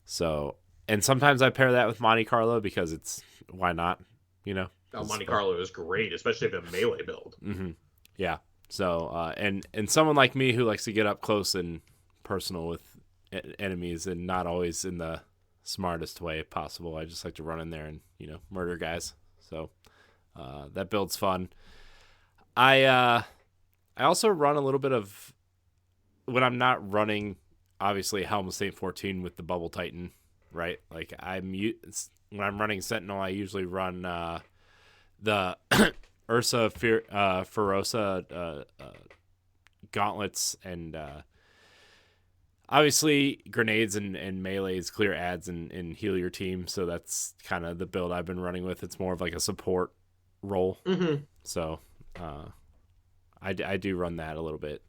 [SPEAKER 1] so and sometimes I pair that with Monte Carlo because it's why not, you know.
[SPEAKER 2] Monte Carlo is great, especially if a melee build.
[SPEAKER 1] Mm-hmm. Yeah. So and someone like me who likes to get up close and personal with enemies and not always in the smartest way possible. I just like to run in there and murder guys. So that build's fun. I also run a little bit of when I'm not running. Obviously, Helm of Saint 14 with the Bubble Titan, right? Like when I'm running Sentinel, I usually run the Ursa Ferosa gauntlets and obviously grenades and melees clear adds and heal your team. So that's kind of the build I've been running with. It's more of like a support role.
[SPEAKER 2] Mm-hmm. So
[SPEAKER 1] I do run that a little bit.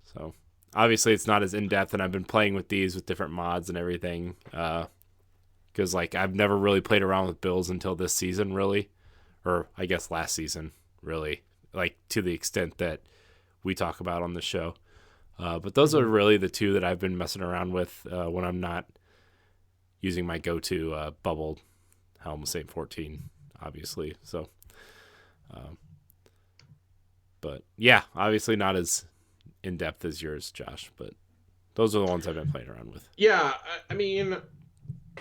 [SPEAKER 1] So obviously it's not as in-depth, and I've been playing with these with different mods and everything. Because like I've never really played around with builds until this season, really. Or I guess last season, really, like to the extent that we talk about on the show. But those are really the two that I've been messing around with when I'm not using my go-to bubbled Helm of Saint 14, obviously. So, but yeah, obviously not as in-depth as yours, Josh, but those are the ones I've been playing around with.
[SPEAKER 2] Yeah, I mean,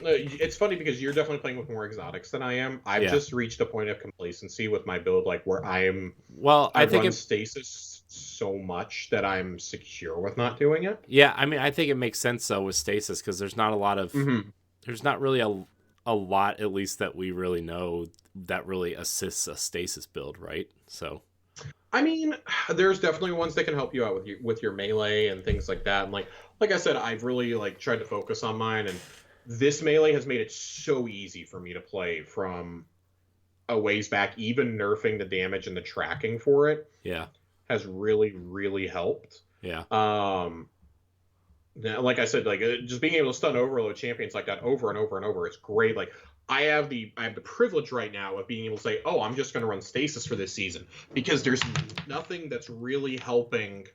[SPEAKER 2] it's funny because you're definitely playing with more exotics than I am. I've just reached a point of complacency with my build, like where I am.
[SPEAKER 1] Well, I think
[SPEAKER 2] run stasis so much that I'm secure with not doing it.
[SPEAKER 1] Yeah, I mean, I think it makes sense though with stasis because there's not a lot of, there's not really a lot, at least that we really know, that really assists a stasis build, right? So,
[SPEAKER 2] I mean, there's definitely ones that can help you out with your melee and things like that. And like I said, I've really tried to focus on mine, and this melee has made it so easy for me to play from a ways back. Even nerfing the damage and the tracking for it, has really, really helped.
[SPEAKER 1] Yeah.
[SPEAKER 2] Like I said, just being able to stun overload champions like that over and over and over is great. Like I have the privilege right now of being able to say, oh, I'm just going to run stasis for this season because there's nothing that's really helping.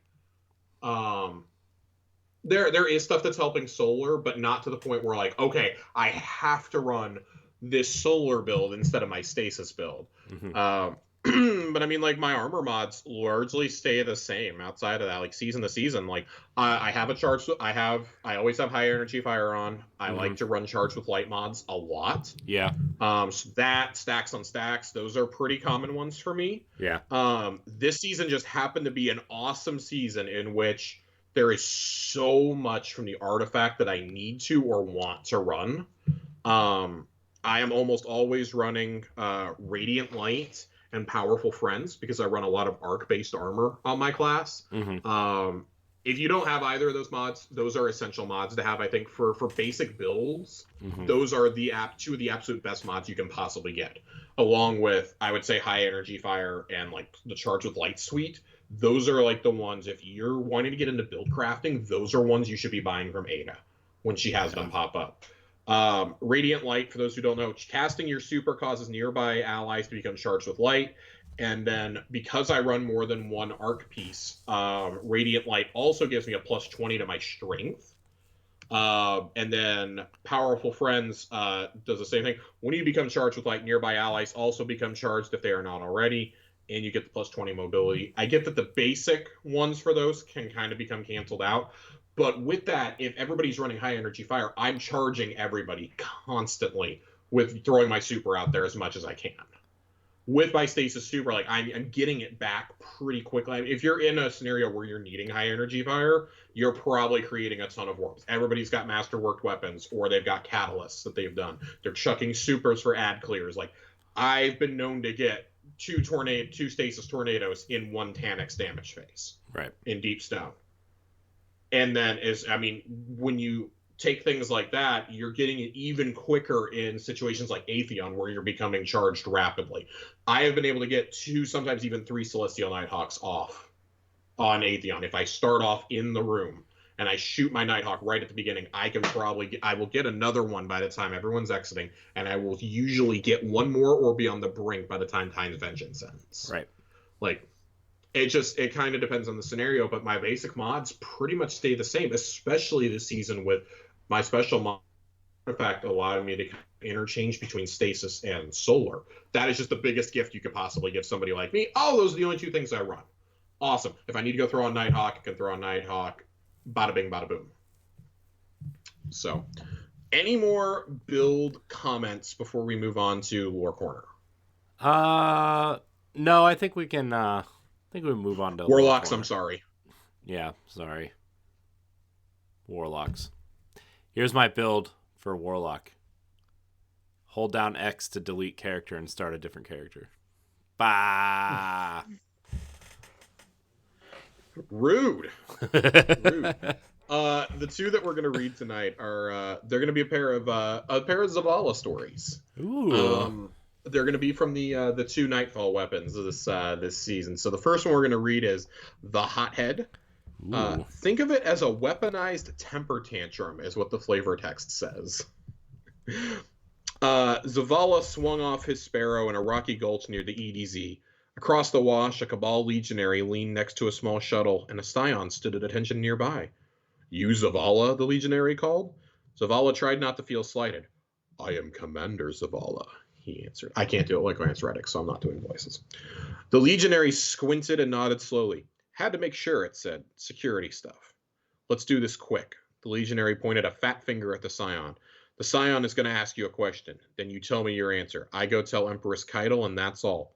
[SPEAKER 2] There is stuff that's helping solar, but not to the point where like, okay, I have to run this solar build instead of my stasis build. But I mean, like my armor mods largely stay the same outside of that, like season to season. Like I have a charge. I always have high energy fire on. I like to run charge with light mods a lot.
[SPEAKER 1] Yeah.
[SPEAKER 2] So that stacks on stacks, those are pretty common ones for me.
[SPEAKER 1] Yeah.
[SPEAKER 2] This season just happened to be an awesome season in which there is so much from the artifact that I need to or want to run. I am almost always running Radiant Light and Powerful Friends because I run a lot of arc-based armor on my class. If you don't have either of those mods, those are essential mods to have, I think, for basic builds. Those are two of the absolute best mods you can possibly get. Along with, I would say, High Energy Fire and like the Charge with Light Suite. those are like the ones, if you're wanting to get into build crafting, those are ones you should be buying from Ada when she has them pop up. Radiant Light, for those who don't know, casting your super causes nearby allies to become charged with light. And then because I run more than one arc piece, Radiant Light also gives me a plus 20 to my strength. And then Powerful Friends does the same thing. When you become charged with light, nearby allies also become charged if they are not already, and you get the plus 20 mobility. I get that the basic ones for those can kind of become canceled out, but with that, if everybody's running high energy fire, I'm charging everybody constantly with throwing my super out there as much as I can. With my stasis super, like I'm getting it back pretty quickly. If you're in a scenario where you're needing high energy fire, you're probably creating a ton of warps. Everybody's got masterworked weapons, or they've got catalysts that they've done. They're chucking supers for ad clears. Like, I've been known to get two stasis tornadoes in one Taniks damage phase.
[SPEAKER 1] Right.
[SPEAKER 2] In Deep Stone. And then when you take things like that, you're getting it even quicker in situations like Atheon, where you're becoming charged rapidly. I have been able to get 2, sometimes even 3 Celestial Nighthawks off on Atheon. If I start off in the room and I shoot my Nighthawk right at the beginning, I will get another one by the time everyone's exiting, and I will usually get one more or be on the brink by the time Time's Vengeance ends.
[SPEAKER 1] Right.
[SPEAKER 2] Like, it kind of depends on the scenario, but my basic mods pretty much stay the same, especially this season with my special mod artifact allowing me to interchange between stasis and solar. That is just the biggest gift you could possibly give somebody like me. Oh, those are the only 2 things I run. Awesome. If I need to go throw on Nighthawk, I can throw on Nighthawk. Bada bing, bada boom. So, any more build comments before we move on to Lore Corner?
[SPEAKER 1] No, I think we can. I think we move on to
[SPEAKER 2] Warlocks. I'm sorry.
[SPEAKER 1] Yeah, sorry. Warlocks. Here's my build for Warlock. Hold down X to delete character and start a different character. Bah.
[SPEAKER 2] Rude. Rude. The 2 that we're going to read tonight are they're going to be a pair of Zavala stories.
[SPEAKER 1] Ooh.
[SPEAKER 2] They're going to be from the 2 Nightfall weapons of this season. So the first one we're going to read is the Hothead. Think of it as a weaponized temper tantrum, is what the flavor text says. Zavala swung off his sparrow in a rocky gulch near the EDZ. Across the wash, a Cabal legionary leaned next to a small shuttle, and a Scion stood at attention nearby. "You Zavala?" the legionary called. Zavala tried not to feel slighted. "I am Commander Zavala," he answered. I can't do it like Lance Reddick, so I'm not doing voices. The legionary squinted and nodded slowly. "Had to make sure," it said. "Security stuff." "Let's do this quick." The legionary pointed a fat finger at the Scion. "The Scion is going to ask you a question. Then you tell me your answer. I go tell Empress Keitel, and that's all."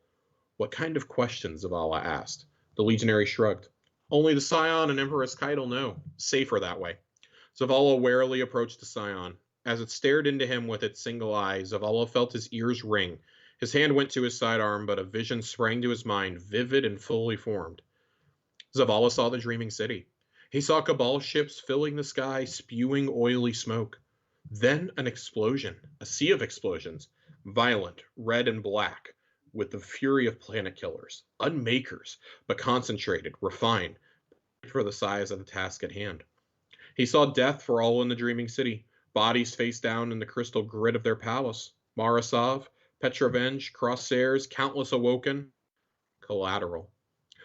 [SPEAKER 2] "What kind of question?" Zavala asked. The legionary shrugged. "Only the Scion and Empress Keitel know. Safer that way." Zavala warily approached the Scion. As it stared into him with its single eye, Zavala felt his ears ring. His hand went to his sidearm, but a vision sprang to his mind, vivid and fully formed. Zavala saw the dreaming city. He saw Cabal ships filling the sky, spewing oily smoke. Then an explosion, a sea of explosions, violent, red and black, with the fury of planet killers, unmakers, but concentrated, refined, for the size of the task at hand. He saw death for all in the dreaming city, bodies face down in the crystal grid of their palace. Marasov, Petrovenge, Crosshairs, countless awoken. Collateral.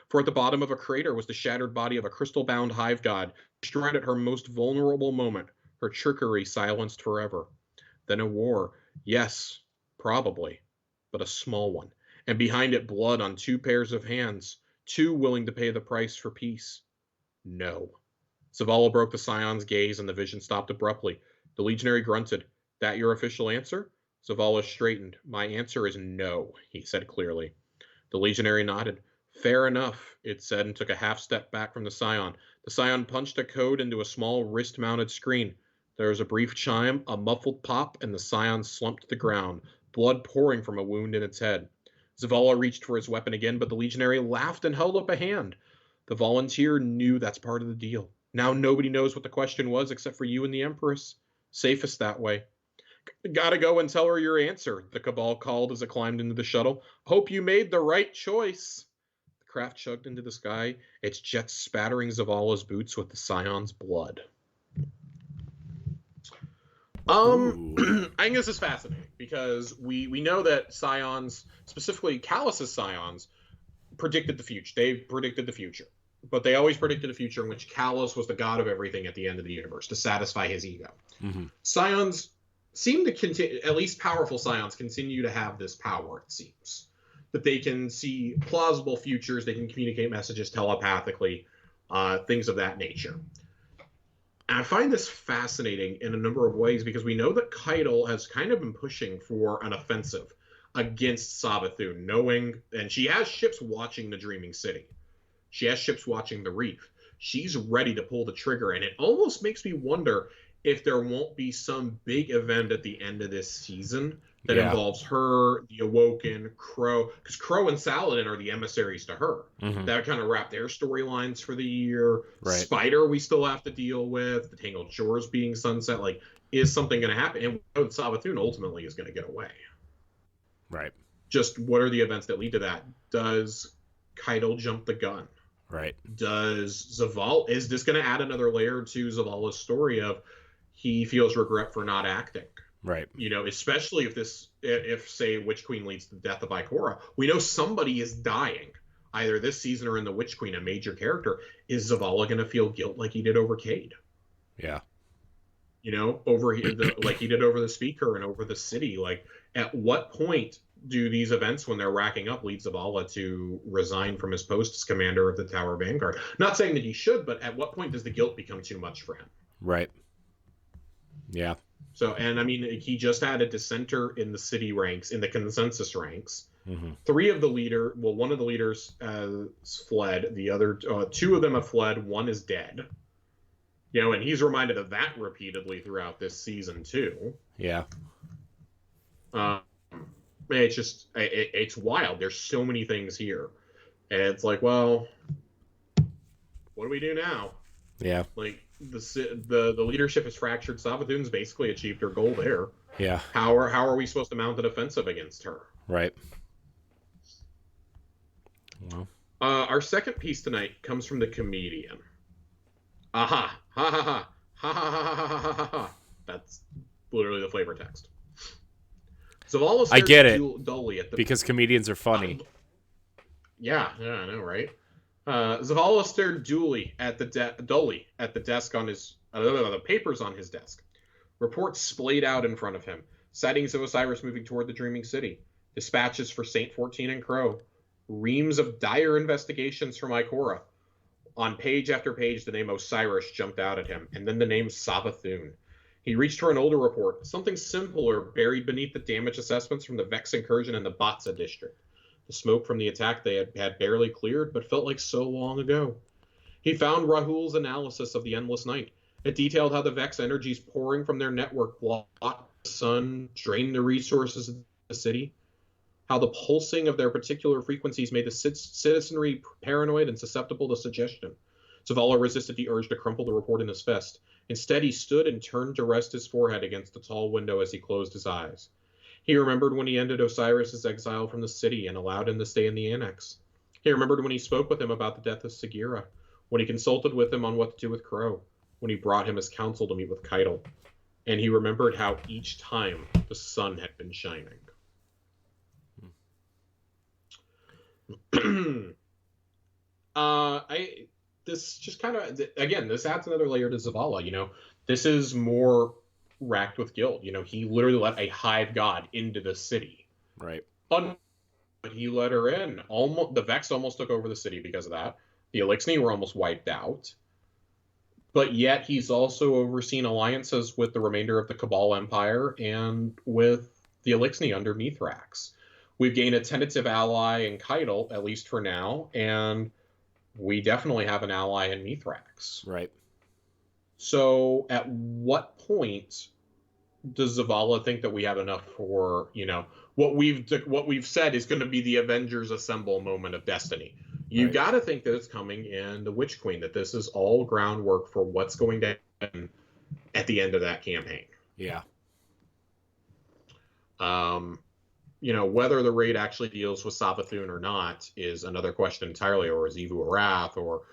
[SPEAKER 2] For at the bottom of a crater was the shattered body of a crystal-bound hive god, destroyed at her most vulnerable moment, her trickery silenced forever. Then a war. Yes, probably, but a small one. And behind it, blood on 2 pairs of hands, 2 willing to pay the price for peace. No. Zavala broke the Scion's gaze, and the vision stopped abruptly. The legionary grunted. "That your official answer?" Zavala straightened. "My answer is no," he said clearly. The legionary nodded. "Fair enough," it said, and took a half step back from the Scion. The Scion punched a code into a small wrist-mounted screen. There was a brief chime, a muffled pop, and the Scion slumped to the ground, blood pouring from a wound in its head. Zavala reached for his weapon again, but the legionary laughed and held up a hand. The volunteer knew that's part of the deal. Now nobody knows what the question was except for you and the Empress. Safest that way. "Gotta go and tell her your answer," the Cabal called as it climbed into the shuttle. "Hope you made the right choice." The craft chugged into the sky, its jets spattering Zavala's boots with the Scion's blood. I think this is fascinating because we know that Scions, specifically Callus's Scions, predicted the future. They predicted the future, but they always predicted a future in which Callus was the god of everything at the end of the universe to satisfy his ego.
[SPEAKER 1] Mm-hmm.
[SPEAKER 2] Scions seem to continue, at least powerful Scions continue to have this power, it seems. That they can see plausible futures, they can communicate messages telepathically, things of that nature. And I find this fascinating in a number of ways because we know that Keitel has kind of been pushing for an offensive against Savathun, knowing, and she has ships watching the Dreaming City. She has ships watching the Reef. She's ready to pull the trigger, and it almost makes me wonder if there won't be some big event at the end of this season that involves her, the Awoken, Crow, because Crow and Saladin are the emissaries to her. Mm-hmm. That kind of wrap their storylines for the year. Right. Spider we still have to deal with. The Tangled Shores being sunset. Like, is something going to happen? And Savathun ultimately is going to get away.
[SPEAKER 1] Right.
[SPEAKER 2] Just what are the events that lead to that? Does Keitel jump the gun?
[SPEAKER 1] Right.
[SPEAKER 2] Does Zavala, is this going to add another layer to Zavala's story of he feels regret for not acting?
[SPEAKER 1] Right.
[SPEAKER 2] You know, especially if say Witch Queen leads to the death of Ikora, we know somebody is dying, either this season or in the Witch Queen, a major character. Is Zavala going to feel guilt like he did over Cade?
[SPEAKER 1] Yeah.
[SPEAKER 2] You know, like he did over the Speaker and over the city. Like, at what point do these events, when they're racking up, lead Zavala to resign from his post as commander of the Tower Vanguard? Not saying that he should, but at what point does the guilt become too much for him?
[SPEAKER 1] Right. Yeah.
[SPEAKER 2] So, and I mean, he just had a dissenter in the city ranks, in the consensus ranks. Mm-hmm. One of the leaders has fled. The other, two of them have fled. One is dead. You know, and he's reminded of that repeatedly throughout this season too.
[SPEAKER 1] Yeah.
[SPEAKER 2] It's just, it's wild. There's so many things here, and it's like, well, what do we do now?
[SPEAKER 1] Yeah.
[SPEAKER 2] Like, the leadership is fractured. Savathun's basically achieved her goal there.
[SPEAKER 1] Yeah.
[SPEAKER 2] How are we supposed to mount an offensive against her?
[SPEAKER 1] Right. Well.
[SPEAKER 2] Our second piece tonight comes from the comedian. Aha! Ha ha ha! Ha ha ha ha ha ha ha! That's literally the flavor text. Zavala
[SPEAKER 1] I get it.
[SPEAKER 2] Dully at the,
[SPEAKER 1] because comedians are funny.
[SPEAKER 2] Yeah, I know, right? Zavala stared dully at the desk on his the papers on his desk. Reports splayed out in front of him. Sightings of Osiris moving toward the Dreaming City. Dispatches for Saint 14 and Crow. Reams of dire investigations from Ikora. On page after page, the name Osiris jumped out at him, and then the name Savathun. He reached for an older report, something simpler buried beneath the damage assessments from the Vex incursion in the Batsa district. The smoke from the attack they had barely cleared, but felt like so long ago. He found Rahul's analysis of the Endless Night. It detailed how the Vex energies pouring from their network blocked the sun, drained the resources of the city, how the pulsing of their particular frequencies made the citizenry paranoid and susceptible to suggestion. Zavala resisted the urge to crumple the report in his fist. Instead, he stood and turned to rest his forehead against the tall window as he closed his eyes. He remembered when he ended Osiris's exile from the city and allowed him to stay in the annex. He remembered when he spoke with him about the death of Sagira, when he consulted with him on what to do with Crow, when he brought him as counsel to meet with Keitel. And he remembered how each time the sun had been shining. This just kind of, again, this adds another layer to Zavala. You know, this is more racked with guilt. You know, he literally let a hive god into the city.
[SPEAKER 1] Right.
[SPEAKER 2] But he let her in. The Vex almost took over the city because of that. The Elixni were almost wiped out. But yet he's also overseen alliances with the remainder of the Cabal Empire and with the Elixni under Mithrax. We've gained a tentative ally in Keitel, at least for now, and we definitely have an ally in Mithrax.
[SPEAKER 1] Right.
[SPEAKER 2] So at what point does Zavala think that we have enough for, you know, what we've said is going to be the Avengers Assemble moment of destiny? You got to think that it's coming in the Witch Queen, that this is all groundwork for what's going to happen at the end of that campaign.
[SPEAKER 1] Yeah.
[SPEAKER 2] whether the raid actually deals with Savathun or not is another question entirely, or Xivu Arath, or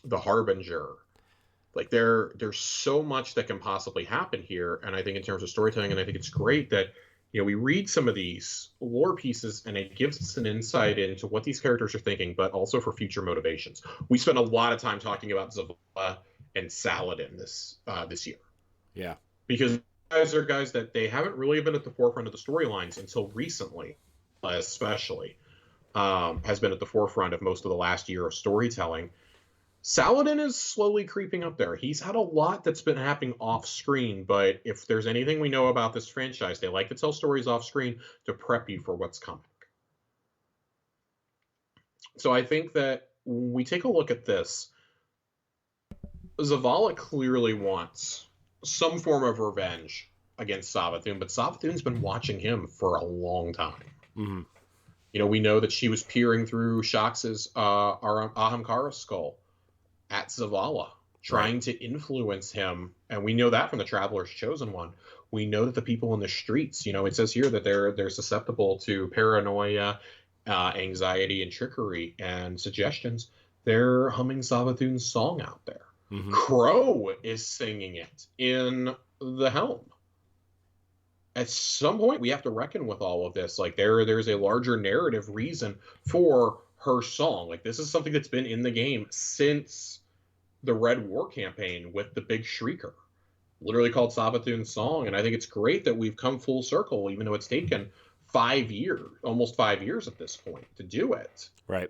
[SPEAKER 2] the Harbinger. Like there's so much that can possibly happen here, and I think in terms of storytelling, and I think it's great that we read some of these lore pieces, and it gives us an insight into what these characters are thinking, but also for future motivations. We spent a lot of time talking about Zavala and Saladin this year.
[SPEAKER 1] Yeah,
[SPEAKER 2] because guys are guys that they haven't really been at the forefront of the storylines until recently, especially has been at the forefront of most of the last year of storytelling. Saladin is slowly creeping up there. He's had a lot that's been happening off screen, but if there's anything we know about this franchise, they like to tell stories off screen to prep you for what's coming. So I think that when we take a look at this, Zavala clearly wants some form of revenge against Savathun, but Savathun's been watching him for a long time.
[SPEAKER 1] Mm-hmm.
[SPEAKER 2] We know that she was peering through Shax's Ahamkara skull at Zavala, trying to influence him, and we know that from the Traveler's Chosen One. We know that the people in the streets, it says here that they're susceptible to paranoia, anxiety, and trickery and suggestions. They're humming Savathun's song out there. Mm-hmm. Crow is singing it in the Helm. At some point, we have to reckon with all of this. Like there's a larger narrative reason for her song. Like this is something that's been in the game since the Red War campaign with the Big Shrieker, literally called Savathun's song. And I think it's great that we've come full circle, even though it's taken 5 years, almost 5 years at this point to do it.
[SPEAKER 1] Right.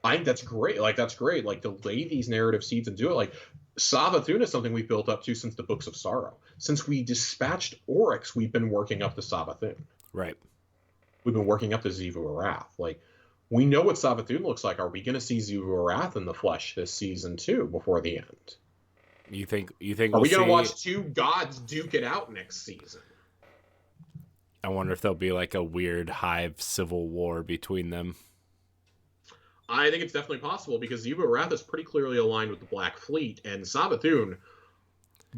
[SPEAKER 2] I think that's great. That's great. Like, to lay these narrative seeds and do it. Like, Savathun is something we've built up to since the Books of Sorrow. Since we dispatched Oryx, we've been working up to Savathun.
[SPEAKER 1] Right.
[SPEAKER 2] We've been working up to Xivu Arath. Like, we know what Savathun looks like. Are we going to see Xivu Arath in the flesh this season too, before the end?
[SPEAKER 1] You think?
[SPEAKER 2] Are we going to watch two gods duke it out next season?
[SPEAKER 1] I wonder if there'll be like a weird hive civil war between them.
[SPEAKER 2] I think it's definitely possible, because Xivu Arath is pretty clearly aligned with the Black Fleet, and Savathun,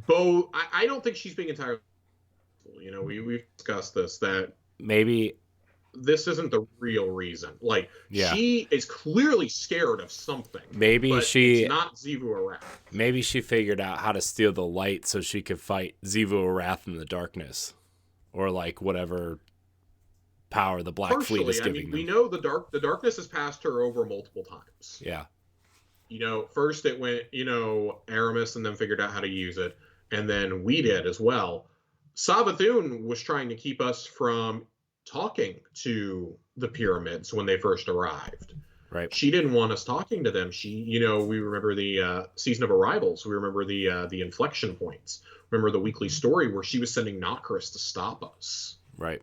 [SPEAKER 2] both. I don't think she's being entirely. We've discussed this, that
[SPEAKER 1] maybe
[SPEAKER 2] this isn't the real reason. Like, she is clearly scared of something.
[SPEAKER 1] Maybe
[SPEAKER 2] but
[SPEAKER 1] it's
[SPEAKER 2] not Xivu Arath.
[SPEAKER 1] Maybe she figured out how to steal the light so she could fight Xivu Arath in the darkness, or like whatever power the Black Fleet is giving them.
[SPEAKER 2] We know the darkness has passed her over multiple times.
[SPEAKER 1] Yeah.
[SPEAKER 2] First it went, Aramis, and then figured out how to use it, and then we did as well. Savathun was trying to keep us from talking to the pyramids when they first arrived.
[SPEAKER 1] Right.
[SPEAKER 2] She didn't want us talking to them. We remember the Season of Arrivals. We remember the inflection points. Remember the weekly story where she was sending Nokris to stop us.
[SPEAKER 1] Right.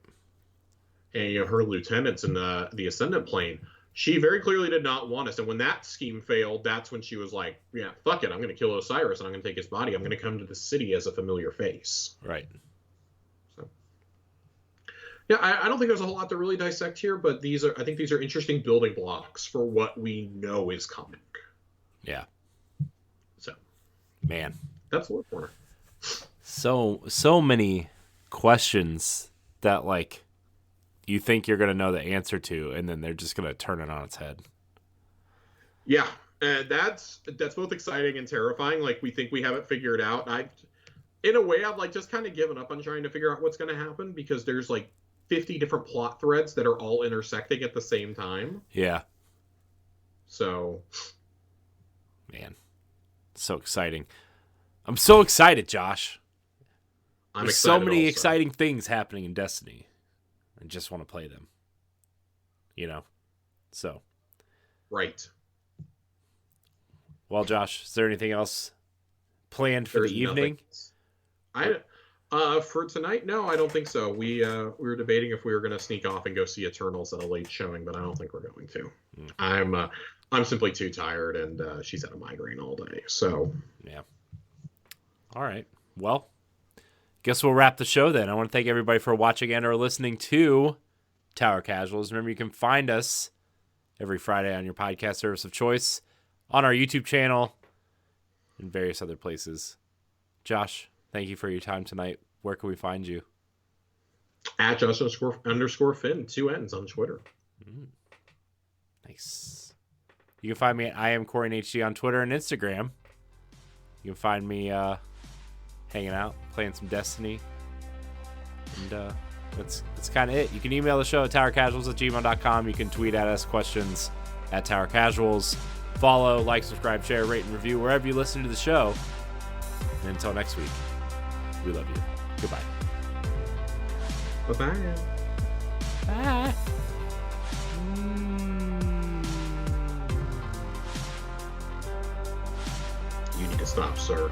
[SPEAKER 2] And her lieutenants in the Ascendant Plane. She very clearly did not want us. And when that scheme failed, that's when she was like, yeah, fuck it. I'm going to kill Osiris, and I'm going to take his body. I'm going to come to the city as a familiar face.
[SPEAKER 1] Right.
[SPEAKER 2] So, yeah, I don't think there's a whole lot to really dissect here, but I think these are interesting building blocks for what we know is coming.
[SPEAKER 1] Yeah.
[SPEAKER 2] So,
[SPEAKER 1] man,
[SPEAKER 2] that's Lord Corner.
[SPEAKER 1] So many questions that, like, you think you're going to know the answer to, and then they're just going to turn it on its head.
[SPEAKER 2] Yeah, and that's both exciting and terrifying. Like, we think we have it figured out. In a way, I've just kind of given up on trying to figure out what's going to happen, because there's 50 different plot threads that are all intersecting at the same time.
[SPEAKER 1] Yeah.
[SPEAKER 2] So,
[SPEAKER 1] man, so exciting. I'm so excited, Josh. There's so many exciting things happening in Destiny. I just want to play them. So.
[SPEAKER 2] Right.
[SPEAKER 1] Well, Josh, is there anything else planned for the evening?
[SPEAKER 2] For tonight, no, I don't think so. We were debating if we were going to sneak off and go see Eternals at a late showing, but I don't think we're going to. I'm simply too tired, and she's had a migraine all day. So.
[SPEAKER 1] Yeah. All right. Well, guess we'll wrap the show then. I want to thank everybody for watching and or listening to Tower Casuals. Remember, you can find us every Friday on your podcast service of choice, on our YouTube channel, and various other places. Josh, thank you for your time tonight. Where can we find you?
[SPEAKER 2] At @just__Finn, 2 N's on Twitter.
[SPEAKER 1] Nice. You can find me at I am Corey HD on Twitter and Instagram. You can find me hanging out, playing some Destiny. And that's kind of it. You can email the show at towercasuals@gmail.com. You can tweet at us questions at towercasuals. Follow, like, subscribe, share, rate, and review wherever you listen to the show. And until next week, we love you. Goodbye.
[SPEAKER 2] Bye-bye.
[SPEAKER 1] Bye.
[SPEAKER 2] You need to stop, sir.